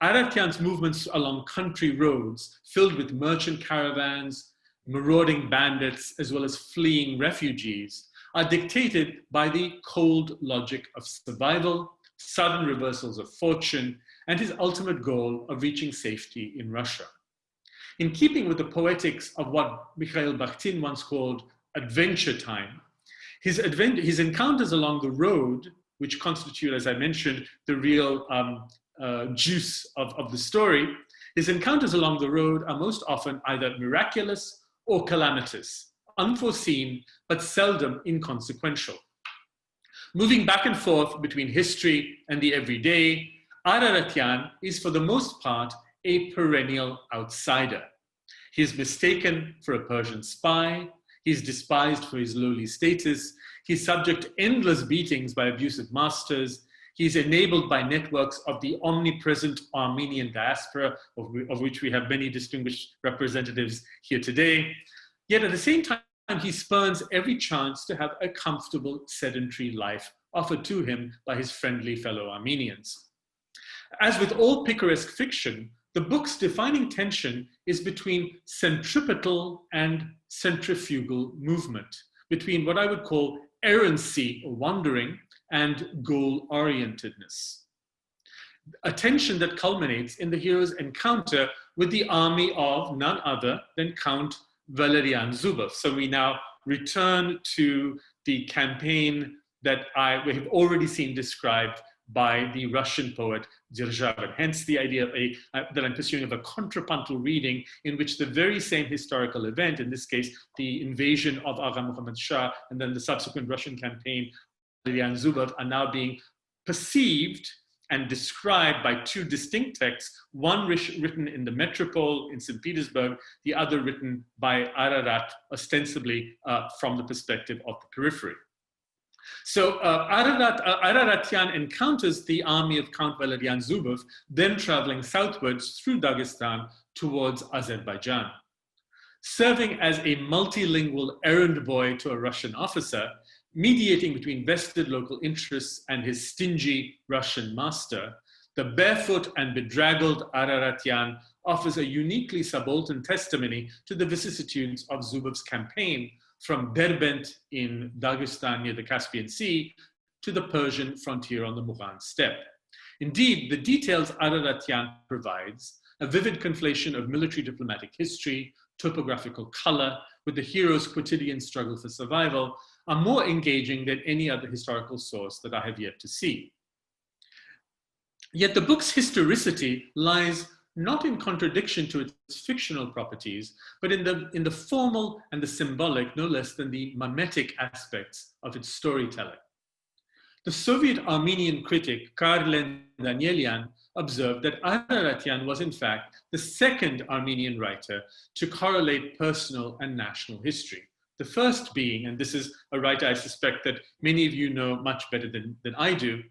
Araratian's movements along country roads filled with merchant caravans, marauding bandits, as well as fleeing refugees, are dictated by the cold logic of survival, sudden reversals of fortune, and his ultimate goal of reaching safety in Russia. In keeping with the poetics of what Mikhail Bakhtin once called adventure time, his encounters along the road, which constitute, as I mentioned, the real juice of the story, his encounters along the road are most often either miraculous or calamitous, unforeseen, but seldom inconsequential. Moving back and forth between history and the everyday, Araratian is for the most part a perennial outsider. He is mistaken for a Persian spy. He's despised for his lowly status. He's subject to endless beatings by abusive masters. He's enabled by networks of the omnipresent Armenian diaspora, of which we have many distinguished representatives here today. Yet at the same time, he spurns every chance to have a comfortable sedentary life offered to him by his friendly fellow Armenians. As with all picaresque fiction, the book's defining tension is between centripetal and centrifugal movement, between what I would call errancy or wandering and goal-orientedness. A tension that culminates in the hero's encounter with the army of none other than Count Valerian Zubov. So we now return to the campaign that we have already seen described by the Russian poet Derzhavin. Hence the idea of that I'm pursuing of a contrapuntal reading in which the very same historical event, in this case, the invasion of Agha Muhammad Shah and then the subsequent Russian campaign, Valerian Zubov, are now being perceived and described by two distinct texts, one written in the metropole in St. Petersburg, the other written by Ararat, ostensibly from the perspective of the periphery. So Araratian encounters the army of Count Valerian Zubov, then traveling southwards through Dagestan towards Azerbaijan. Serving as a multilingual errand boy to a Russian officer, mediating between vested local interests and his stingy Russian master, the barefoot and bedraggled Araratian offers a uniquely subaltern testimony to the vicissitudes of Zubov's campaign from Derbent in Dagestan near the Caspian Sea to the Persian frontier on the Mughal steppe. Indeed, the details Araratian provides, a vivid conflation of military diplomatic history, topographical color, with the hero's quotidian struggle for survival, are more engaging than any other historical source that I have yet to see. Yet the book's historicity lies not in contradiction to its fictional properties, but in the formal and the symbolic, no less than the mimetic aspects of its storytelling. The Soviet Armenian critic Karl Danielian observed that Araratian was in fact the second Armenian writer to correlate personal and national history. The first being, and this is a writer I suspect that many of you know much better than I do,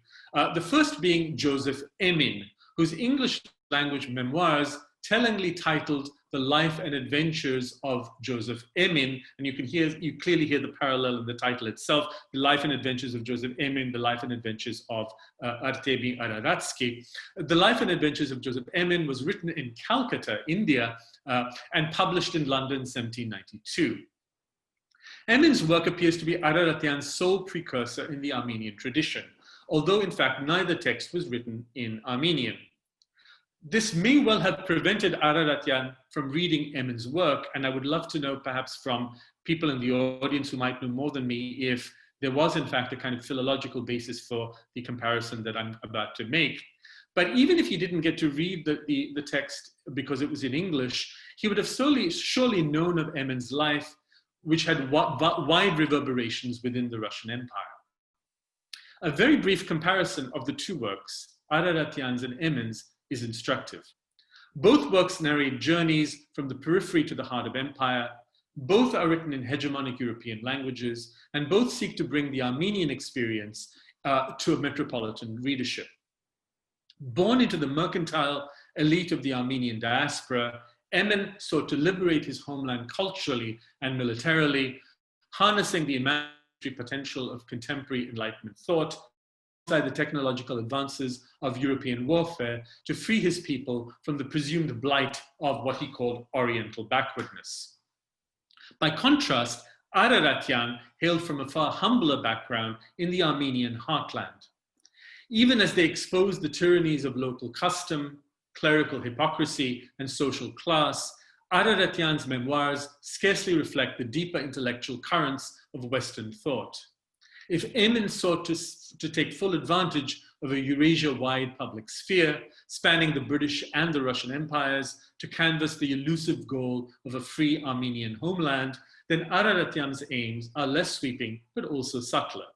the first being Joseph Emin, whose English language memoirs tellingly titled The Life and Adventures of Joseph Emmin, and you clearly hear the parallel in the title itself, The Life and Adventures of Joseph Emmin, The Life and Adventures of Artemy Araratski. The Life and Adventures of Joseph Emmin was written in Calcutta, India, and published in London in 1792. Emin's work appears to be Araratian's sole precursor in the Armenian tradition, although in fact neither text was written in Armenian. This may well have prevented Araratian from reading Emmin's work, and I would love to know perhaps from people in the audience who might know more than me if there was in fact a kind of philological basis for the comparison that I'm about to make. But even if he didn't get to read the text because it was in English, he would have surely known of Emmin's life, which had wide reverberations within the Russian Empire. A very brief comparison of the two works, Araratian's and Emmin's, is instructive. Both works narrate journeys from the periphery to the heart of empire. Both are written in hegemonic European languages, and both seek to bring the Armenian experience to a metropolitan readership. Born into the mercantile elite of the Armenian diaspora, Emmin sought to liberate his homeland culturally and militarily, harnessing the imaginary potential of contemporary Enlightenment thought, the technological advances of European warfare to free his people from the presumed blight of what he called Oriental backwardness. By contrast, Araratian hailed from a far humbler background in the Armenian heartland. Even as they exposed the tyrannies of local custom, clerical hypocrisy, and social class, Araratian's memoirs scarcely reflect the deeper intellectual currents of Western thought. If Emmin sought to take full advantage of a Eurasia-wide public sphere, spanning the British and the Russian empires, to canvass the elusive goal of a free Armenian homeland, then Araratian's aims are less sweeping, but also subtler.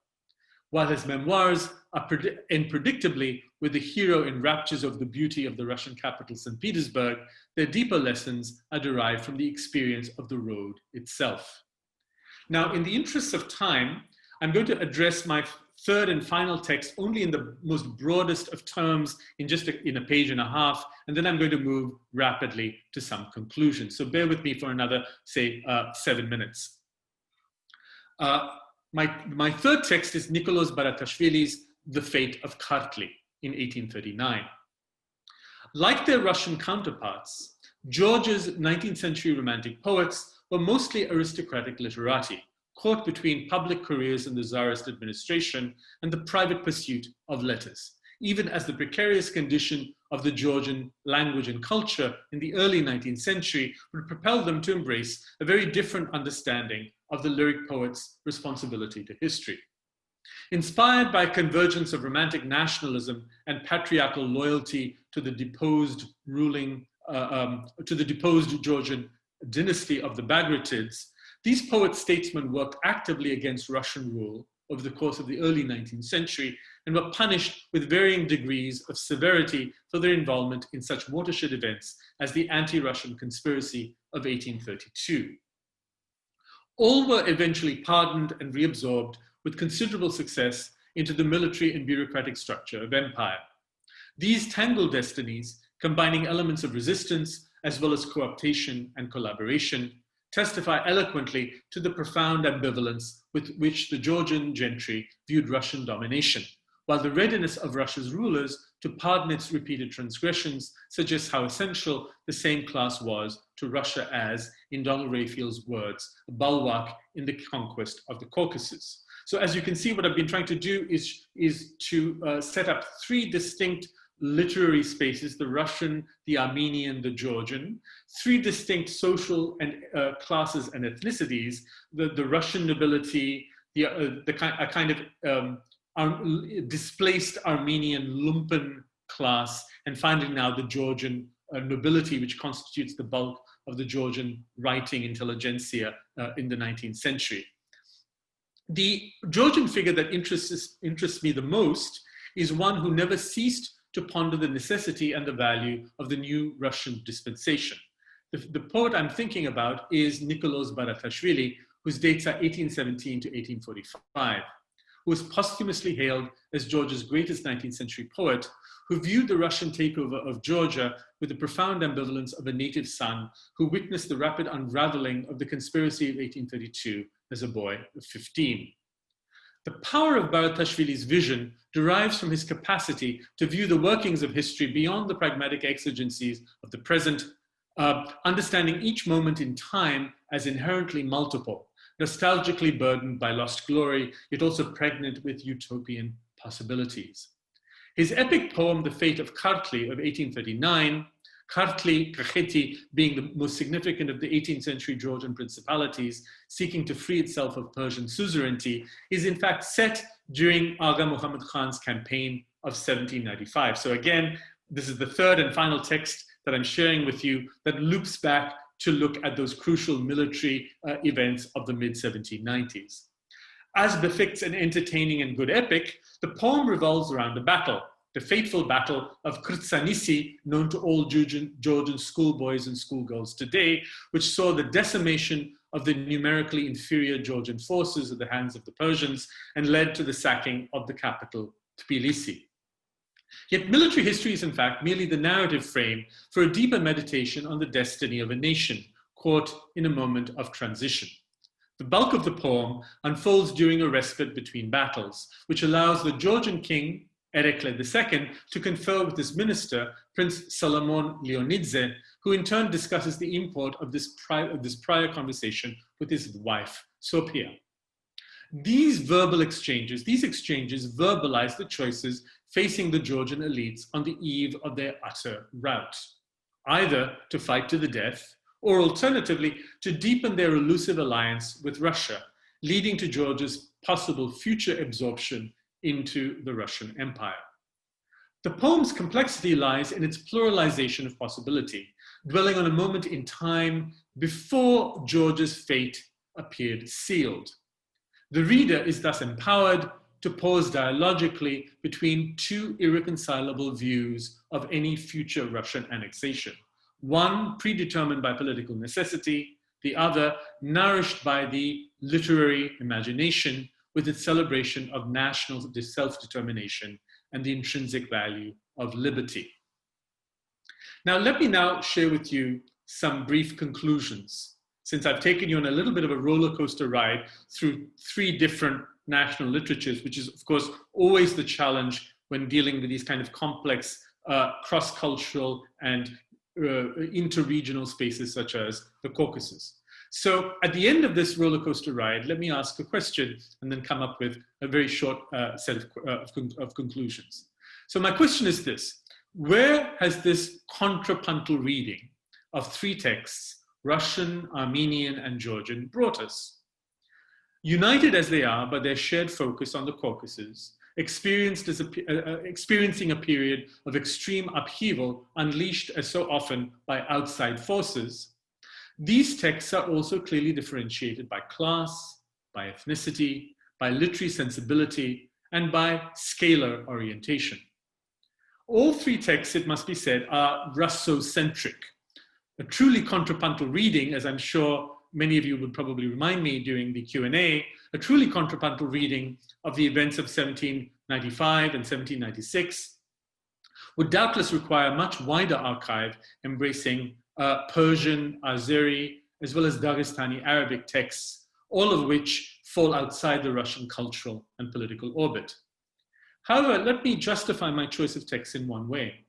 While his memoirs are predictably with the hero in raptures of the beauty of the Russian capital, St. Petersburg, their deeper lessons are derived from the experience of the road itself. Now, in the interests of time, I'm going to address my third and final text only in the most broadest of terms in just in a page and a half, and then I'm going to move rapidly to some conclusions. So bear with me for another, say, 7 minutes. My third text is Nikoloz Baratashvili's The Fate of Kartli in 1839. Like their Russian counterparts, Georgia's 19th century Romantic poets were mostly aristocratic literati, caught between public careers in the Tsarist administration and the private pursuit of letters, even as the precarious condition of the Georgian language and culture in the early 19th century would propel them to embrace a very different understanding of the lyric poet's responsibility to history. Inspired by a convergence of romantic nationalism and patriarchal loyalty to the deposed Georgian dynasty of the Bagratids, these poet-statesmen worked actively against Russian rule over the course of the early 19th century and were punished with varying degrees of severity for their involvement in such watershed events as the anti-Russian conspiracy of 1832. All were eventually pardoned and reabsorbed with considerable success into the military and bureaucratic structure of empire. These tangled destinies, combining elements of resistance as well as cooptation and collaboration, testify eloquently to the profound ambivalence with which the Georgian gentry viewed Russian domination, while the readiness of Russia's rulers to pardon its repeated transgressions suggests how essential the same class was to Russia as, in Donald Rayfield's words, a bulwark in the conquest of the Caucasus. So as you can see, what I've been trying to do is to set up three distinct literary spaces: the Russian, the Armenian, the Georgian, three distinct social and classes and ethnicities: the Russian nobility, a kind of displaced Armenian lumpen class, and finally now the Georgian nobility, which constitutes the bulk of the Georgian writing intelligentsia in the 19th century. The Georgian figure that interests me the most is one who never ceased to ponder the necessity and the value of the new Russian dispensation. The poet I'm thinking about is Nikoloz Baratashvili, whose dates are 1817 to 1845, who was posthumously hailed as Georgia's greatest 19th century poet, who viewed the Russian takeover of Georgia with the profound ambivalence of a native son who witnessed the rapid unraveling of the conspiracy of 1832 as a boy of 15. The power of Baratashvili's vision derives from his capacity to view the workings of history beyond the pragmatic exigencies of the present, understanding each moment in time as inherently multiple, nostalgically burdened by lost glory, yet also pregnant with utopian possibilities. His epic poem, The Fate of Kartli of 1839, Kartli, Kakheti, being the most significant of the 18th century Georgian principalities seeking to free itself of Persian suzerainty, is in fact set during Aga Muhammad Khan's campaign of 1795. So again, this is the third and final text that I'm sharing with you that loops back to look at those crucial military events of the mid-1790s. As befits an entertaining and good epic, the poem revolves around a battle, the fateful battle of Krtsanisi, known to all Georgian schoolboys and schoolgirls today, which saw the decimation of the numerically inferior Georgian forces at the hands of the Persians and led to the sacking of the capital, Tbilisi. Yet military history is in fact merely the narrative frame for a deeper meditation on the destiny of a nation caught in a moment of transition. The bulk of the poem unfolds during a respite between battles, which allows the Georgian king, Erekle II, to confer with his minister, Prince Solomon Leonidze, who in turn discusses the import of this prior conversation with his wife, Sophia. These exchanges verbalize the choices facing the Georgian elites on the eve of their utter rout, either to fight to the death, or alternatively, to deepen their elusive alliance with Russia, leading to Georgia's possible future absorption into the Russian Empire. The poem's complexity lies in its pluralization of possibility, dwelling on a moment in time before Georgia's fate appeared sealed. The reader is thus empowered to pause dialogically between two irreconcilable views of any future Russian annexation, one predetermined by political necessity, the other nourished by the literary imagination with its celebration of national self-determination and the intrinsic value of liberty. Now, let me now share with you some brief conclusions, since I've taken you on a little bit of a roller coaster ride through three different national literatures, which is, of course, always the challenge when dealing with these kind of complex cross-cultural and interregional spaces such as the Caucasus. So at the end of this roller coaster ride, let me ask a question and then come up with a very short set of conclusions. So my question is this: where has this contrapuntal reading of three texts, Russian, Armenian, and Georgian, brought us? United as they are by their shared focus on the Caucasus, experiencing a period of extreme upheaval unleashed as so often by outside forces, these texts are also clearly differentiated by class, by ethnicity, by literary sensibility, and by scalar orientation. All three texts, it must be said, are Russocentric. A truly contrapuntal reading, as I'm sure many of you would probably remind me during the Q&A, a truly contrapuntal reading of the events of 1795 and 1796 would doubtless require a much wider archive embracing Persian, Azeri, as well as Dagestani Arabic texts, all of which fall outside the Russian cultural and political orbit. However, let me justify my choice of texts in one way.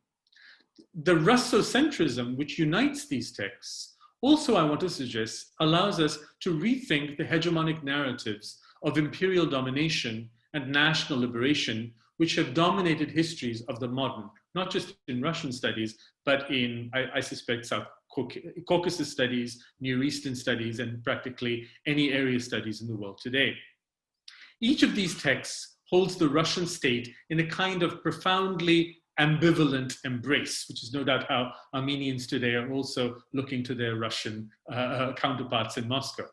The Russocentrism which unites these texts also, I want to suggest, allows us to rethink the hegemonic narratives of imperial domination and national liberation, which have dominated histories of the modern, not just in Russian studies, but in, I suspect, South Caucasus studies, Near Eastern studies, and practically any area studies in the world today. Each of these texts holds the Russian state in a kind of profoundly ambivalent embrace, which is no doubt how Armenians today are also looking to their Russian counterparts in Moscow.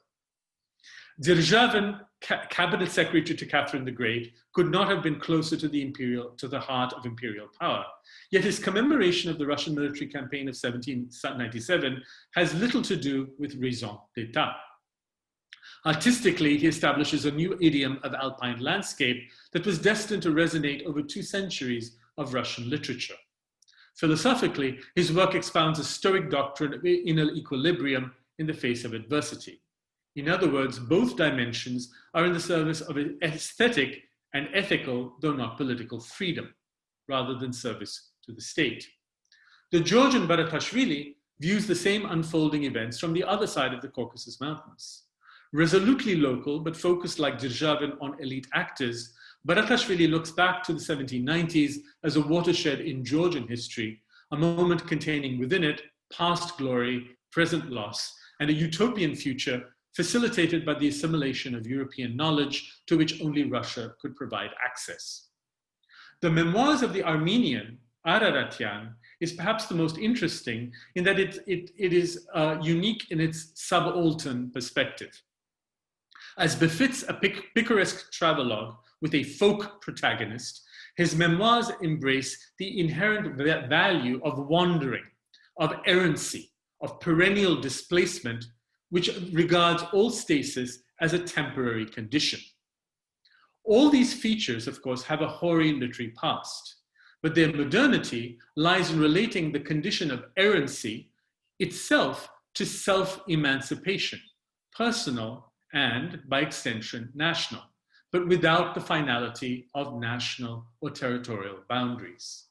Derzhavin, cabinet secretary to Catherine the Great, could not have been closer to the heart of imperial power. Yet his commemoration of the Russian military campaign of 1797 has little to do with raison d'etat. Artistically, he establishes a new idiom of alpine landscape that was destined to resonate over 2 centuries of Russian literature. Philosophically, his work expounds a Stoic doctrine of inner equilibrium in the face of adversity. In other words, both dimensions are in the service of aesthetic and ethical, though not political, freedom, rather than service to the state. The Georgian Baratashvili views the same unfolding events from the other side of the Caucasus Mountains. Resolutely local, but focused like Derzhavin on elite actors, Baratashvili looks back to the 1790s as a watershed in Georgian history, a moment containing within it past glory, present loss, and a utopian future facilitated by the assimilation of European knowledge to which only Russia could provide access. The memoirs of the Armenian Araratian is perhaps the most interesting in that it is unique in its subaltern perspective. As befits a picaresque travelogue with a folk protagonist, his memoirs embrace the inherent value of wandering, of errancy, of perennial displacement, which regards all stasis as a temporary condition. All these features, of course, have a hoary literary past, but their modernity lies in relating the condition of errancy itself to self-emancipation, personal and, by extension, national, but without the finality of national or territorial boundaries.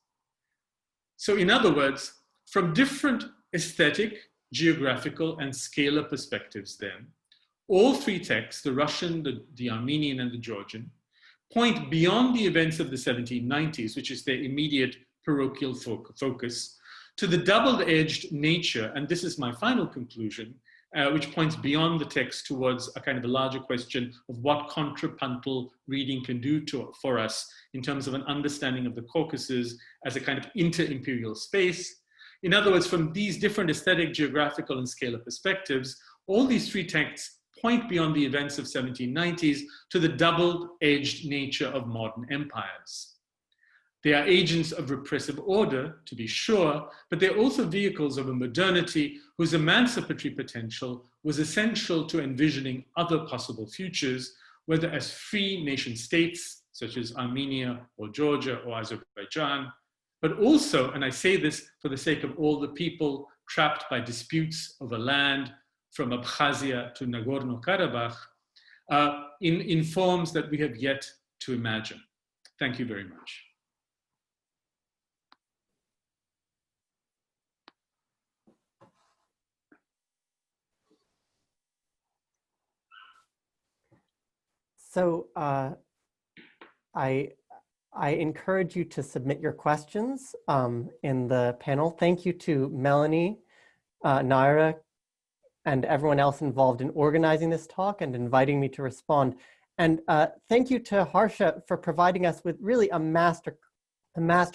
So in other words, from different aesthetic, geographical, and scalar perspectives then, all three texts, the Russian, the Armenian, and the Georgian, point beyond the events of the 1790s, which is their immediate parochial focus, to the double-edged nature, and this is my final conclusion, which points beyond the text towards a kind of a larger question of what contrapuntal reading can do for us in terms of an understanding of the Caucasus as a kind of inter-imperial space. In other words, from these different aesthetic, geographical, and scalar perspectives, all these three texts point beyond the events of 1790s to the double-edged nature of modern empires. They are agents of repressive order, to be sure, but they're also vehicles of a modernity whose emancipatory potential was essential to envisioning other possible futures, whether as free nation states, such as Armenia or Georgia or Azerbaijan, but also, and I say this for the sake of all the people trapped by disputes over land from Abkhazia to Nagorno-Karabakh, in forms that we have yet to imagine. Thank you very much. So I encourage you to submit your questions in the panel. Thank you to Melanie, Naira, and everyone else involved in organizing this talk and inviting me to respond. And thank you to Harsha for providing us with really a master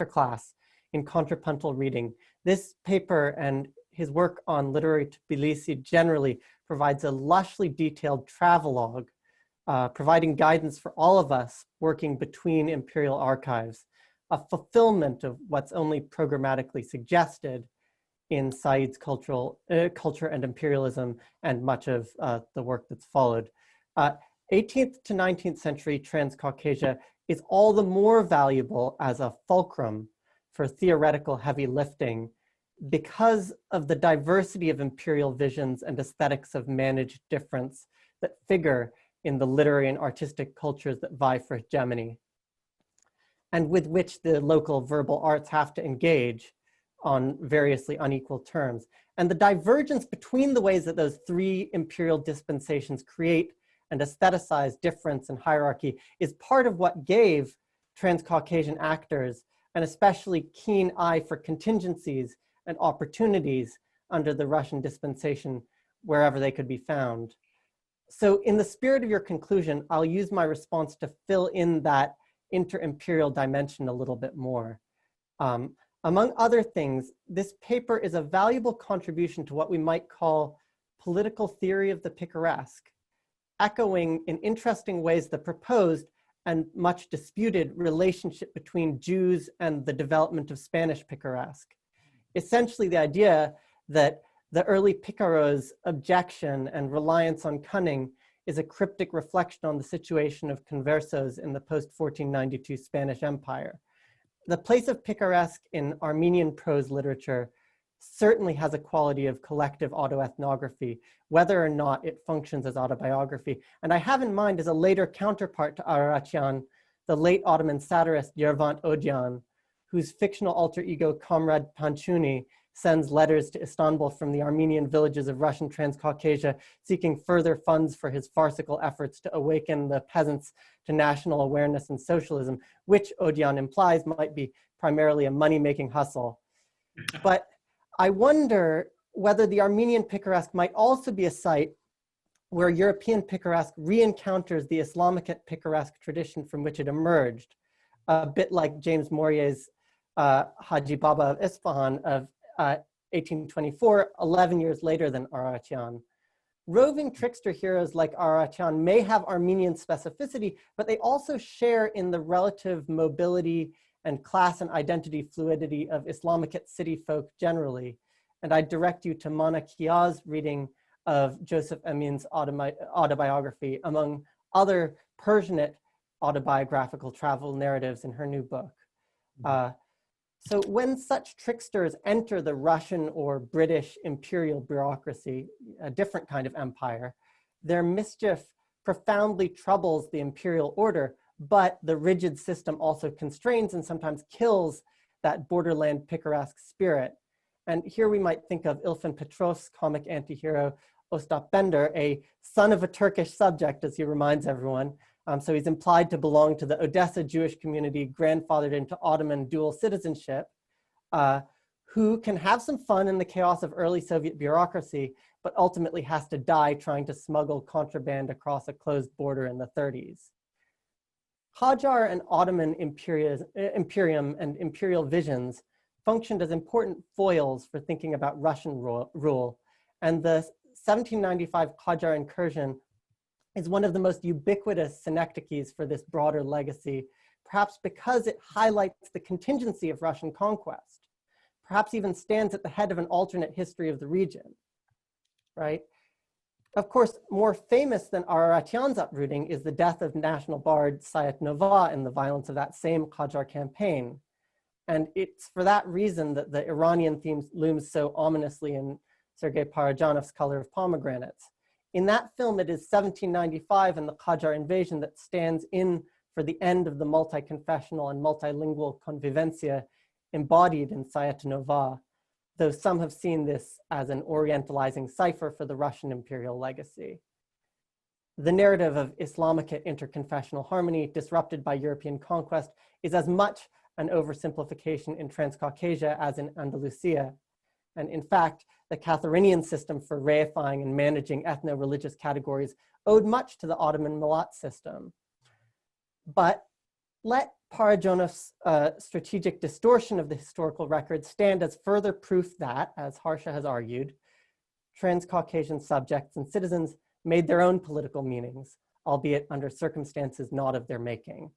class in contrapuntal reading. This paper and his work on literary Tbilisi generally provides a lushly detailed travelogue providing guidance for all of us working between imperial archives, a fulfillment of what's only programmatically suggested in Said's culture and imperialism and much of the work that's followed. 18th to 19th century Transcaucasia is all the more valuable as a fulcrum for theoretical heavy lifting because of the diversity of imperial visions and aesthetics of managed difference that figure in the literary and artistic cultures that vie for hegemony, and with which the local verbal arts have to engage on variously unequal terms. And the divergence between the ways that those three imperial dispensations create and aestheticize difference and hierarchy is part of what gave Transcaucasian actors an especially keen eye for contingencies and opportunities under the Russian dispensation wherever they could be found. So in the spirit of your conclusion, I'll use my response to fill in that inter-imperial dimension a little bit more. Among other things, this paper is a valuable contribution to what we might call political theory of the picaresque, echoing in interesting ways the proposed and much disputed relationship between Jews and the development of Spanish picaresque. Essentially the idea that the early picaros' objection and reliance on cunning is a cryptic reflection on the situation of conversos in the post-1492 Spanish Empire. The place of picaresque in Armenian prose literature certainly has a quality of collective autoethnography, whether or not it functions as autobiography. And I have in mind as a later counterpart to Araratian, the late Ottoman satirist Yervant Odyan, whose fictional alter ego Comrade Panchuni sends letters to Istanbul from the Armenian villages of Russian Transcaucasia, seeking further funds for his farcical efforts to awaken the peasants to national awareness and socialism, which Odyan implies might be primarily a money-making hustle. But I wonder whether the Armenian picaresque might also be a site where European picaresque re-encounters the Islamic picaresque tradition from which it emerged, a bit like James Morier's Haji Baba of Isfahan of 1824, 11 years later than Araratian. Roving trickster heroes like Araratian may have Armenian specificity, but they also share in the relative mobility and class and identity fluidity of Islamic city folk generally. And I direct you to Mana Kia's reading of Joseph Emmin's autobiography, among other Persianate autobiographical travel narratives in her new book. So when such tricksters enter the Russian or British imperial bureaucracy, a different kind of empire, their mischief profoundly troubles the imperial order, but the rigid system also constrains and sometimes kills that borderland picaresque spirit. And here we might think of Ilfin Petrov's comic anti-hero Ostap Bender, a son of a Turkish subject, as he reminds everyone. So he's implied to belong to the Odessa Jewish community, grandfathered into Ottoman dual citizenship, who can have some fun in the chaos of early Soviet bureaucracy, but ultimately has to die trying to smuggle contraband across a closed border in the 30s. Qajar and Ottoman imperium and imperial visions functioned as important foils for thinking about Russian rule. And the 1795 Qajar incursion is one of the most ubiquitous synecdoches for this broader legacy, perhaps because it highlights the contingency of Russian conquest, perhaps even stands at the head of an alternate history of the region, right? Of course, more famous than Araratian's uprooting is the death of national bard Sayat Nova in the violence of that same Qajar campaign. And it's for that reason that the Iranian theme looms so ominously in Sergei Parajanov's Color of Pomegranates. In that film, it is 1795 and the Qajar invasion that stands in for the end of the multi-confessional and multilingual convivencia embodied in Sayat Nova, though some have seen this as an orientalizing cipher for the Russian imperial legacy. The narrative of Islamicate interconfessional harmony disrupted by European conquest is as much an oversimplification in Transcaucasia as in Andalusia. And in fact, the Catharinian system for reifying and managing ethno-religious categories owed much to the Ottoman Mulat system. But let Parajanov's strategic distortion of the historical record stand as further proof that, as Harsha has argued, Transcaucasian subjects and citizens made their own political meanings, albeit under circumstances not of their making.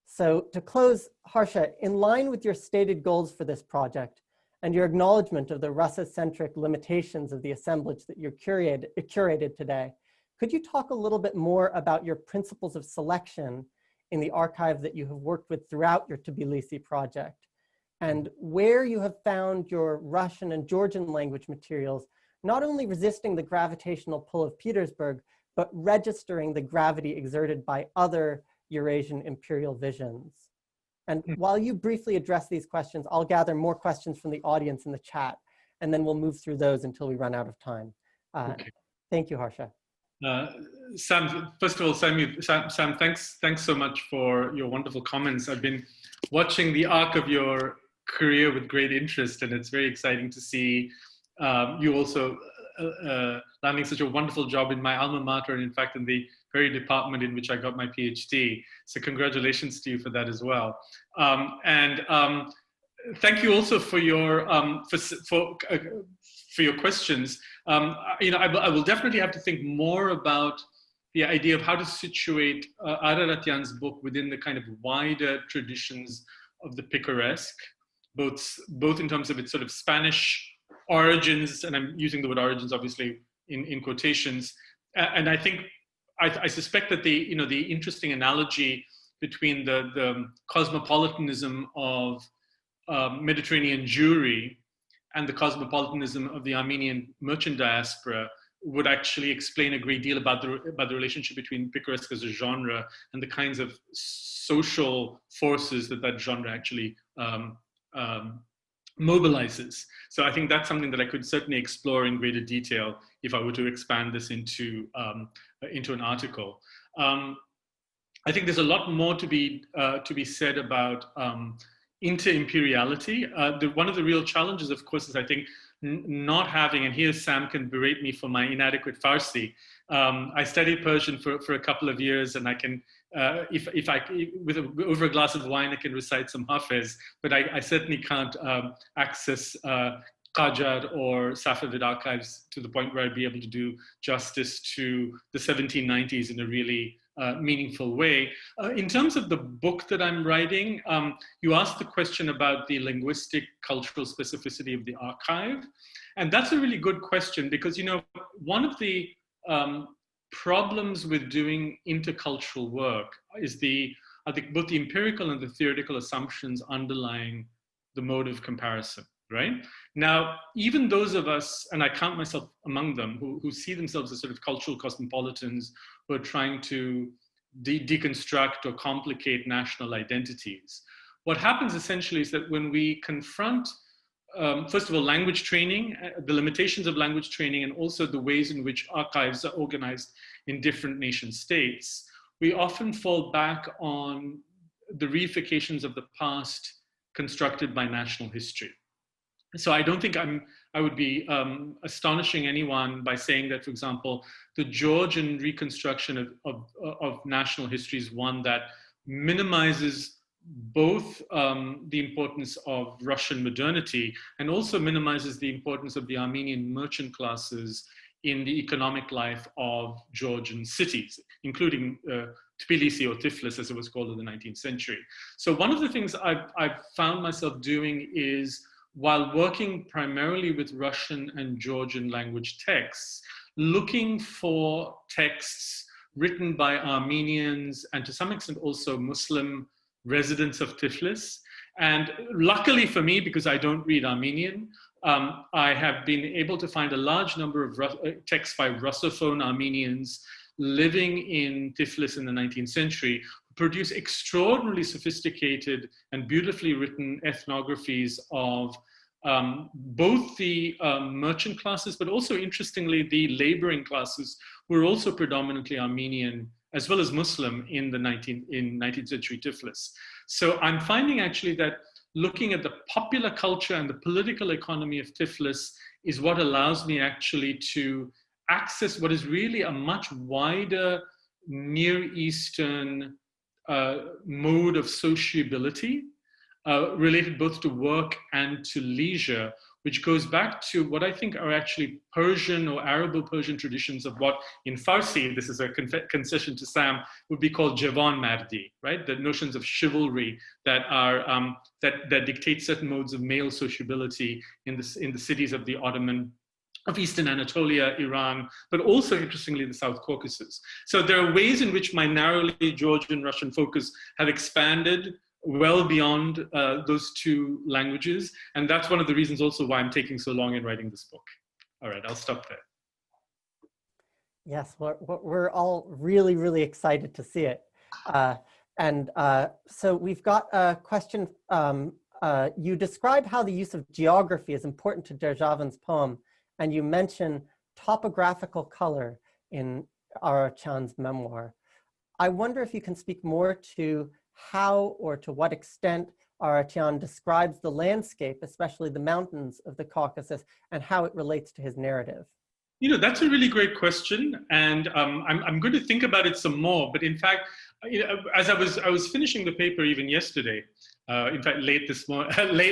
So to close, Harsha, in line with your stated goals for this project and your acknowledgement of the Russocentric limitations of the assemblage that you curated today, could you talk a little bit more about your principles of selection in the archive that you have worked with throughout your Tbilisi project, and where you have found your Russian and Georgian language materials not only resisting the gravitational pull of Petersburg, but registering the gravity exerted by other Eurasian imperial visions? And while you briefly address these questions, I'll gather more questions from the audience in the chat, and then we'll move through those until we run out of time. Okay. Thank you, Harsha. Sam, first of all, Sam, thanks so much for your wonderful comments. I've been watching the arc of your career with great interest, and it's very exciting to see you also landing such a wonderful job in my alma mater, and in fact, in the very department in which I got my PhD. So congratulations to you for that as well. Thank you also for your questions. I will definitely have to think more about the idea of how to situate Araratian's book within the kind of wider traditions of the picaresque, both in terms of its sort of Spanish origins, and I'm using the word origins obviously in quotations. And I think I suspect that the interesting analogy between the cosmopolitanism of Mediterranean Jewry and the cosmopolitanism of the Armenian merchant diaspora would actually explain a great deal about the relationship between picaresque as a genre and the kinds of social forces that genre actually mobilizes. So I think that's something that I could certainly explore in greater detail if I were to expand this into an article. I think there's a lot more to be said about inter-imperiality. One of the real challenges, of course, is I think not having, and here Sam can berate me for my inadequate Farsi. I studied Persian for a couple of years, and I can, over a glass of wine, I can recite some Hafiz, but I certainly can't access Qajar or Safavid archives to the point where I'd be able to do justice to the 1790s in a really meaningful way. In terms of the book that I'm writing, you asked the question about the linguistic cultural specificity of the archive. And that's a really good question because, one of the problems with doing intercultural work is I think both the empirical and the theoretical assumptions underlying the mode of comparison, right? Now, even those of us, and I count myself among them, who see themselves as sort of cultural cosmopolitans who are trying to deconstruct or complicate national identities, what happens essentially is that when we confront, first of all, language training, the limitations of language training, and also the ways in which archives are organized in different nation states, we often fall back on the reifications of the past constructed by national history. So I don't think I would be astonishing anyone by saying that, for example, the Georgian reconstruction of national history is one that minimizes both the importance of Russian modernity and also minimizes the importance of the Armenian merchant classes in the economic life of Georgian cities, including Tbilisi or Tiflis, as it was called in the 19th century. So one of the things I've found myself doing is, while working primarily with Russian and Georgian language texts, looking for texts written by Armenians and to some extent also Muslim residents of Tiflis. And luckily for me, because I don't read Armenian, I have been able to find a large number of texts by Russophone Armenians living in Tiflis in the 19th century, who produce extraordinarily sophisticated and beautifully written ethnographies of both the merchant classes, but also interestingly, the laboring classes, who were also predominantly Armenian as well as Muslim in 19th century Tiflis. So I'm finding actually that looking at the popular culture and the political economy of Tiflis is what allows me actually to access what is really a much wider Near Eastern mode of sociability, related both to work and to leisure, which goes back to what I think are actually Persian or Arabo-Persian traditions of what in Farsi, this is a concession to Sam, would be called Javan Mardi, right? The notions of chivalry that are that dictate certain modes of male sociability in the cities of the of Eastern Anatolia, Iran, but also interestingly the South Caucasus. So there are ways in which my narrowly Georgian-Russian focus have expanded well beyond those two languages. And that's one of the reasons also why I'm taking so long in writing this book. All right, I'll stop there. Yes, we're all really, really excited to see it. So we've got a question. You describe how the use of geography is important to Derzhavin's poem, and you mention topographical color in Araratian's memoir. I wonder if you can speak more to how or to what extent Araratian describes the landscape, especially the mountains of the Caucasus, and how it relates to his narrative. You know, that's a really great question, and I'm going to think about it some more. But in fact, you know, as I was finishing the paper even yesterday, in fact, late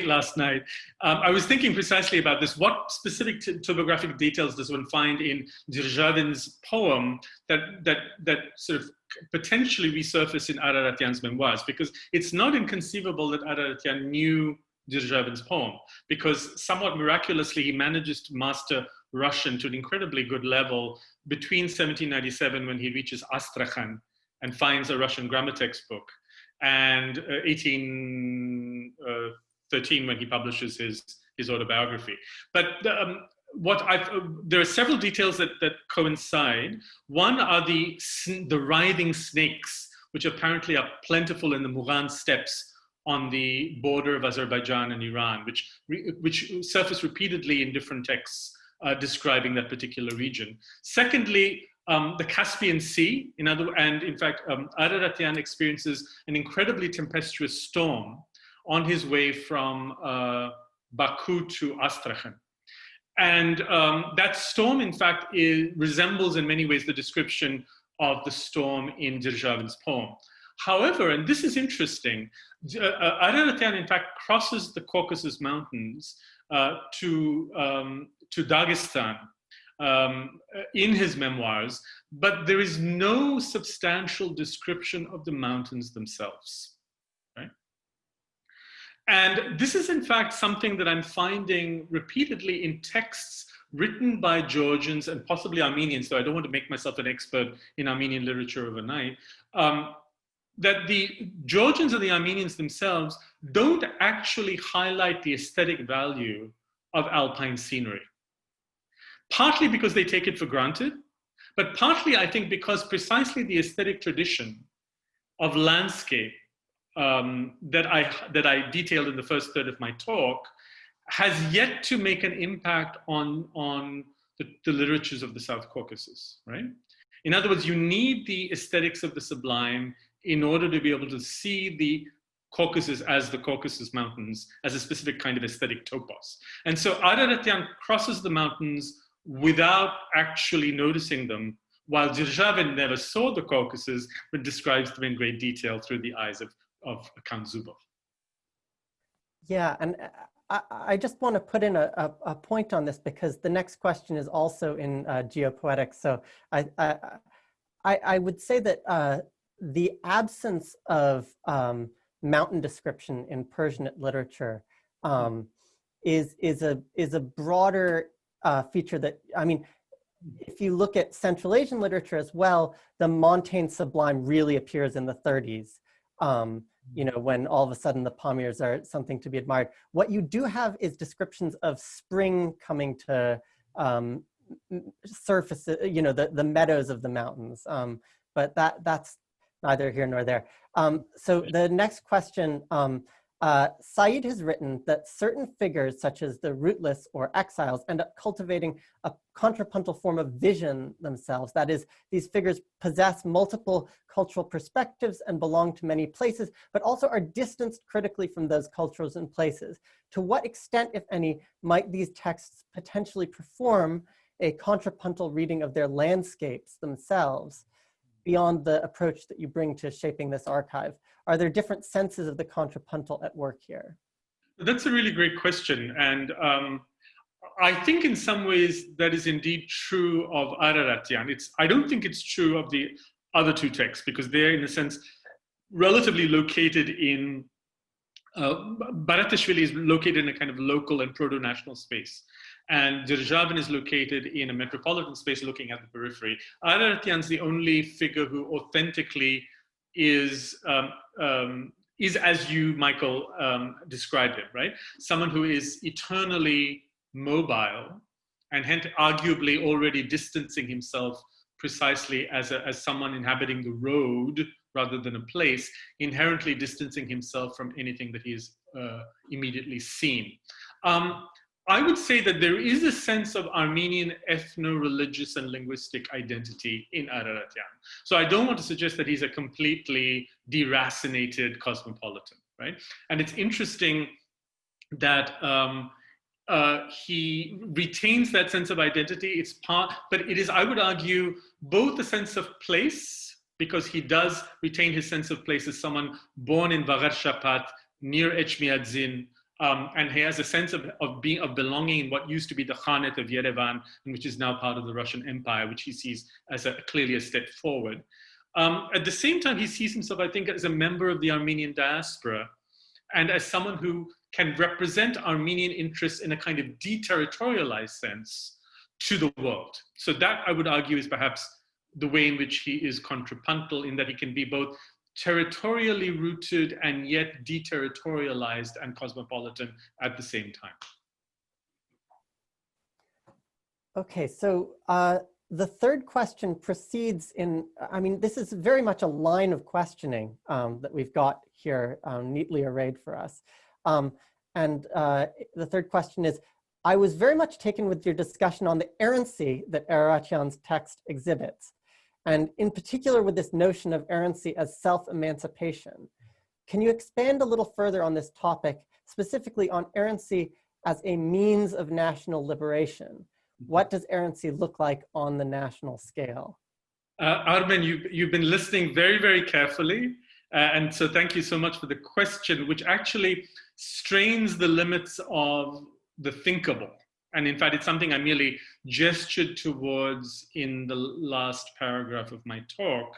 last night, I was thinking precisely about this. What specific topographic details does one find in Derzhavin's poem that sort of potentially resurface in Araratian's memoirs? Because it's not inconceivable that Araratian knew Derzhavin's poem, because somewhat miraculously he manages to master Russian to an incredibly good level between 1797, when he reaches Astrakhan and finds a Russian grammar textbook, and 1813, when he publishes his autobiography. But there are several details that coincide. One are the writhing snakes, which apparently are plentiful in the Muran steppes on the border of Azerbaijan and Iran, which surface repeatedly in different texts describing that particular region. Secondly, the Caspian Sea, and in fact, Araratian experiences an incredibly tempestuous storm on his way from Baku to Astrakhan. And that storm, in fact, resembles in many ways the description of the storm in Derzhavin's poem. However, and this is interesting, Araratian, in fact, crosses the Caucasus Mountains to Dagestan in his memoirs, but there is no substantial description of the mountains themselves, right? And this is, in fact, something that I'm finding repeatedly in texts written by Georgians and possibly Armenians, so I don't want to make myself an expert in Armenian literature overnight, that the Georgians and the Armenians themselves don't actually highlight the aesthetic value of alpine scenery. Partly because they take it for granted, but partly, I think, because precisely the aesthetic tradition of landscape that I detailed in the first third of my talk has yet to make an impact on the literatures of the South Caucasus, right? In other words, you need the aesthetics of the sublime in order to be able to see the Caucasus as the Caucasus Mountains as a specific kind of aesthetic topos. And so Araratian crosses the mountains without actually noticing them, while Derzhavin never saw the Caucasus, but describes them in great detail through the eyes of Count Zubov. Yeah, and I just want to put in a point on this, because the next question is also in geopoetics. So I would say that the absence of mountain description in Persian literature is a broader feature that, I mean, if you look at Central Asian literature as well, the montane sublime really appears in the 30s. You know, when all of a sudden the Pamirs are something to be admired. What you do have is descriptions of spring coming to surface, you know, the meadows of the mountains. But that's neither here nor there. So the next question, Said has written that certain figures, such as the rootless or exiles, end up cultivating a contrapuntal form of vision themselves. That is, these figures possess multiple cultural perspectives and belong to many places, but also are distanced critically from those cultures and places. To what extent, if any, might these texts potentially perform a contrapuntal reading of their landscapes themselves, beyond the approach that you bring to shaping this archive? Are there different senses of the contrapuntal at work here? That's a really great question. And I think in some ways that is indeed true of Araratian. I don't think it's true of the other two texts, because they're, in a sense, relatively located in, Barathesville is located in a kind of local and proto-national space. And Derzhavin is located in a metropolitan space looking at the periphery. Araratian's the only figure who authentically is as you, Michael, described him, right? Someone who is eternally mobile and hence arguably already distancing himself precisely as someone inhabiting the road rather than a place, inherently distancing himself from anything that he has immediately seen. I would say that there is a sense of Armenian ethno-religious and linguistic identity in Araratian. So I don't want to suggest that he's a completely deracinated cosmopolitan, right? And it's interesting that he retains that sense of identity. It's part, but it is, I would argue, both a sense of place, because he does retain his sense of place as someone born in Vagar Shapat, near Echmiadzin, and he has a sense of belonging in what used to be the Khanate of Yerevan, and which is now part of the Russian Empire, which he sees as clearly a step forward. At the same time, he sees himself, I think, as a member of the Armenian diaspora, and as someone who can represent Armenian interests in a kind of deterritorialized sense to the world. So that, I would argue, is perhaps the way in which he is contrapuntal, in that he can be both territorially rooted and yet deterritorialized and cosmopolitan at the same time. Okay, so the third question proceeds in, I mean, this is very much a line of questioning that we've got here neatly arrayed for us. And the third question is, I was very much taken with your discussion on the errancy that Araratian's text exhibits, and in particular with this notion of errancy as self-emancipation. Can you expand a little further on this topic, specifically on errancy as a means of national liberation? What does errancy look like on the national scale? Armen, you've been listening very, very carefully. And so thank you so much for the question, which actually strains the limits of the thinkable. And in fact, it's something I merely gestured towards in the last paragraph of my talk.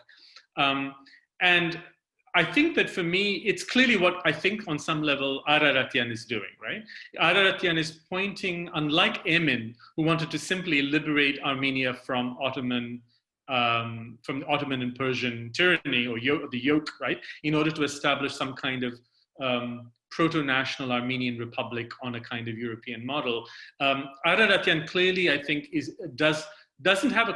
And I think that for me, it's clearly what I think on some level Araratian is doing, right? Araratian is pointing, unlike Emin, who wanted to simply liberate Armenia from Ottoman from Ottoman and Persian tyranny, or the yoke, right, in order to establish some kind of proto-national Armenian republic on a kind of European model. Araratian clearly, I think, doesn't have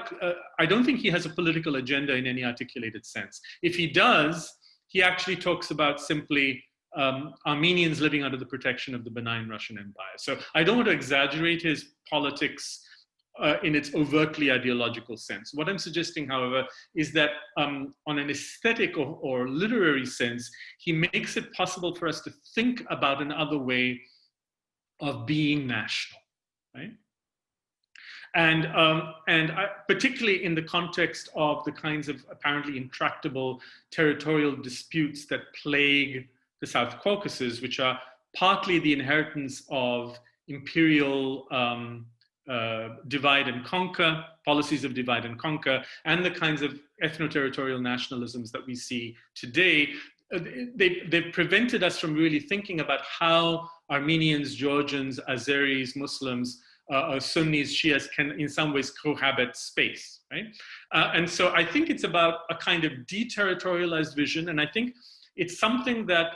I don't think he has a political agenda in any articulated sense. If he does, he actually talks about simply Armenians living under the protection of the benign Russian Empire. So I don't want to exaggerate his politics in its overtly ideological sense. What I'm suggesting, however, is that on an aesthetic or literary sense, he makes it possible for us to think about another way of being national, right? And particularly in the context of the kinds of apparently intractable territorial disputes that plague the South Caucasus, which are partly the inheritance of imperial divide and conquer, policies of divide and conquer, and the kinds of ethno-territorial nationalisms that we see today. They've prevented us from really thinking about how Armenians, Georgians, Azeris, Muslims, Sunnis, Shias can in some ways cohabit space, right? And so I think it's about a kind of deterritorialized vision, and I think it's something that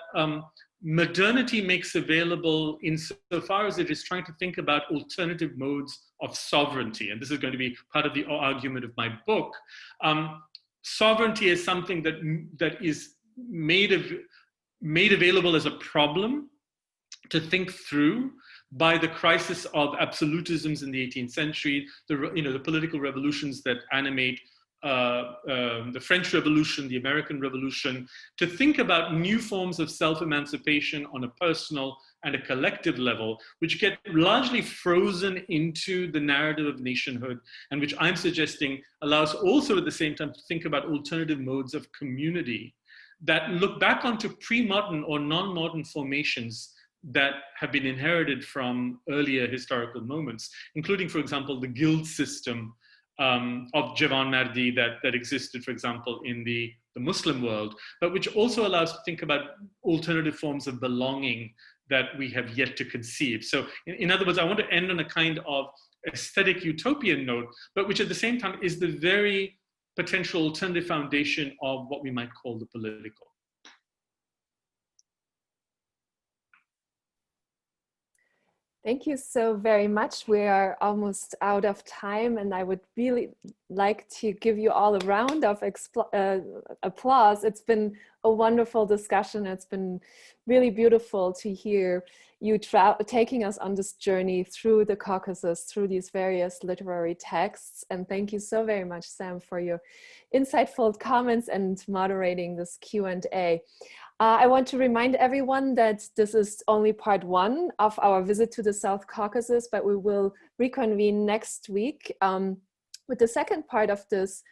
modernity makes available insofar as it is trying to think about alternative modes of sovereignty. And this is going to be part of the argument of my book. Sovereignty is something that is made available as a problem to think through by the crisis of absolutisms in the 18th century, the political revolutions that animate the French Revolution, the American Revolution, to think about new forms of self-emancipation on a personal and a collective level, which get largely frozen into the narrative of nationhood, and which I'm suggesting allows also at the same time to think about alternative modes of community that look back onto pre-modern or non-modern formations that have been inherited from earlier historical moments, including, for example, the guild system of Javanmardi that existed, for example, in the Muslim world, but which also allows to think about alternative forms of belonging that we have yet to conceive. So in other words, I want to end on a kind of aesthetic utopian note, but which at the same time is the very potential alternative foundation of what we might call the political. Thank you so very much. We are almost out of time, and I would really like to give you all a round of applause. It's been a wonderful discussion. It's been really beautiful to hear you taking us on this journey through the Caucasus, through these various literary texts. And thank you so very much, Sam, for your insightful comments and moderating this Q&A. I want to remind everyone that this is only part one of our visit to the South Caucasus, but we will reconvene next week with the second part of this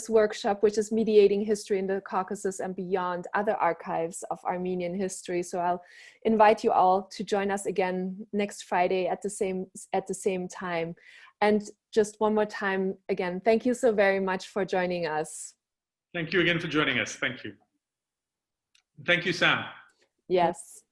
workshop, which is Mediating History in the Caucasus and Beyond, Other Archives of Armenian History. So I'll invite you all to join us again next Friday at the same time. And just one more time, again, thank you so very much for joining us. Thank you again for joining us. Thank you. Thank you, Sam. Yes.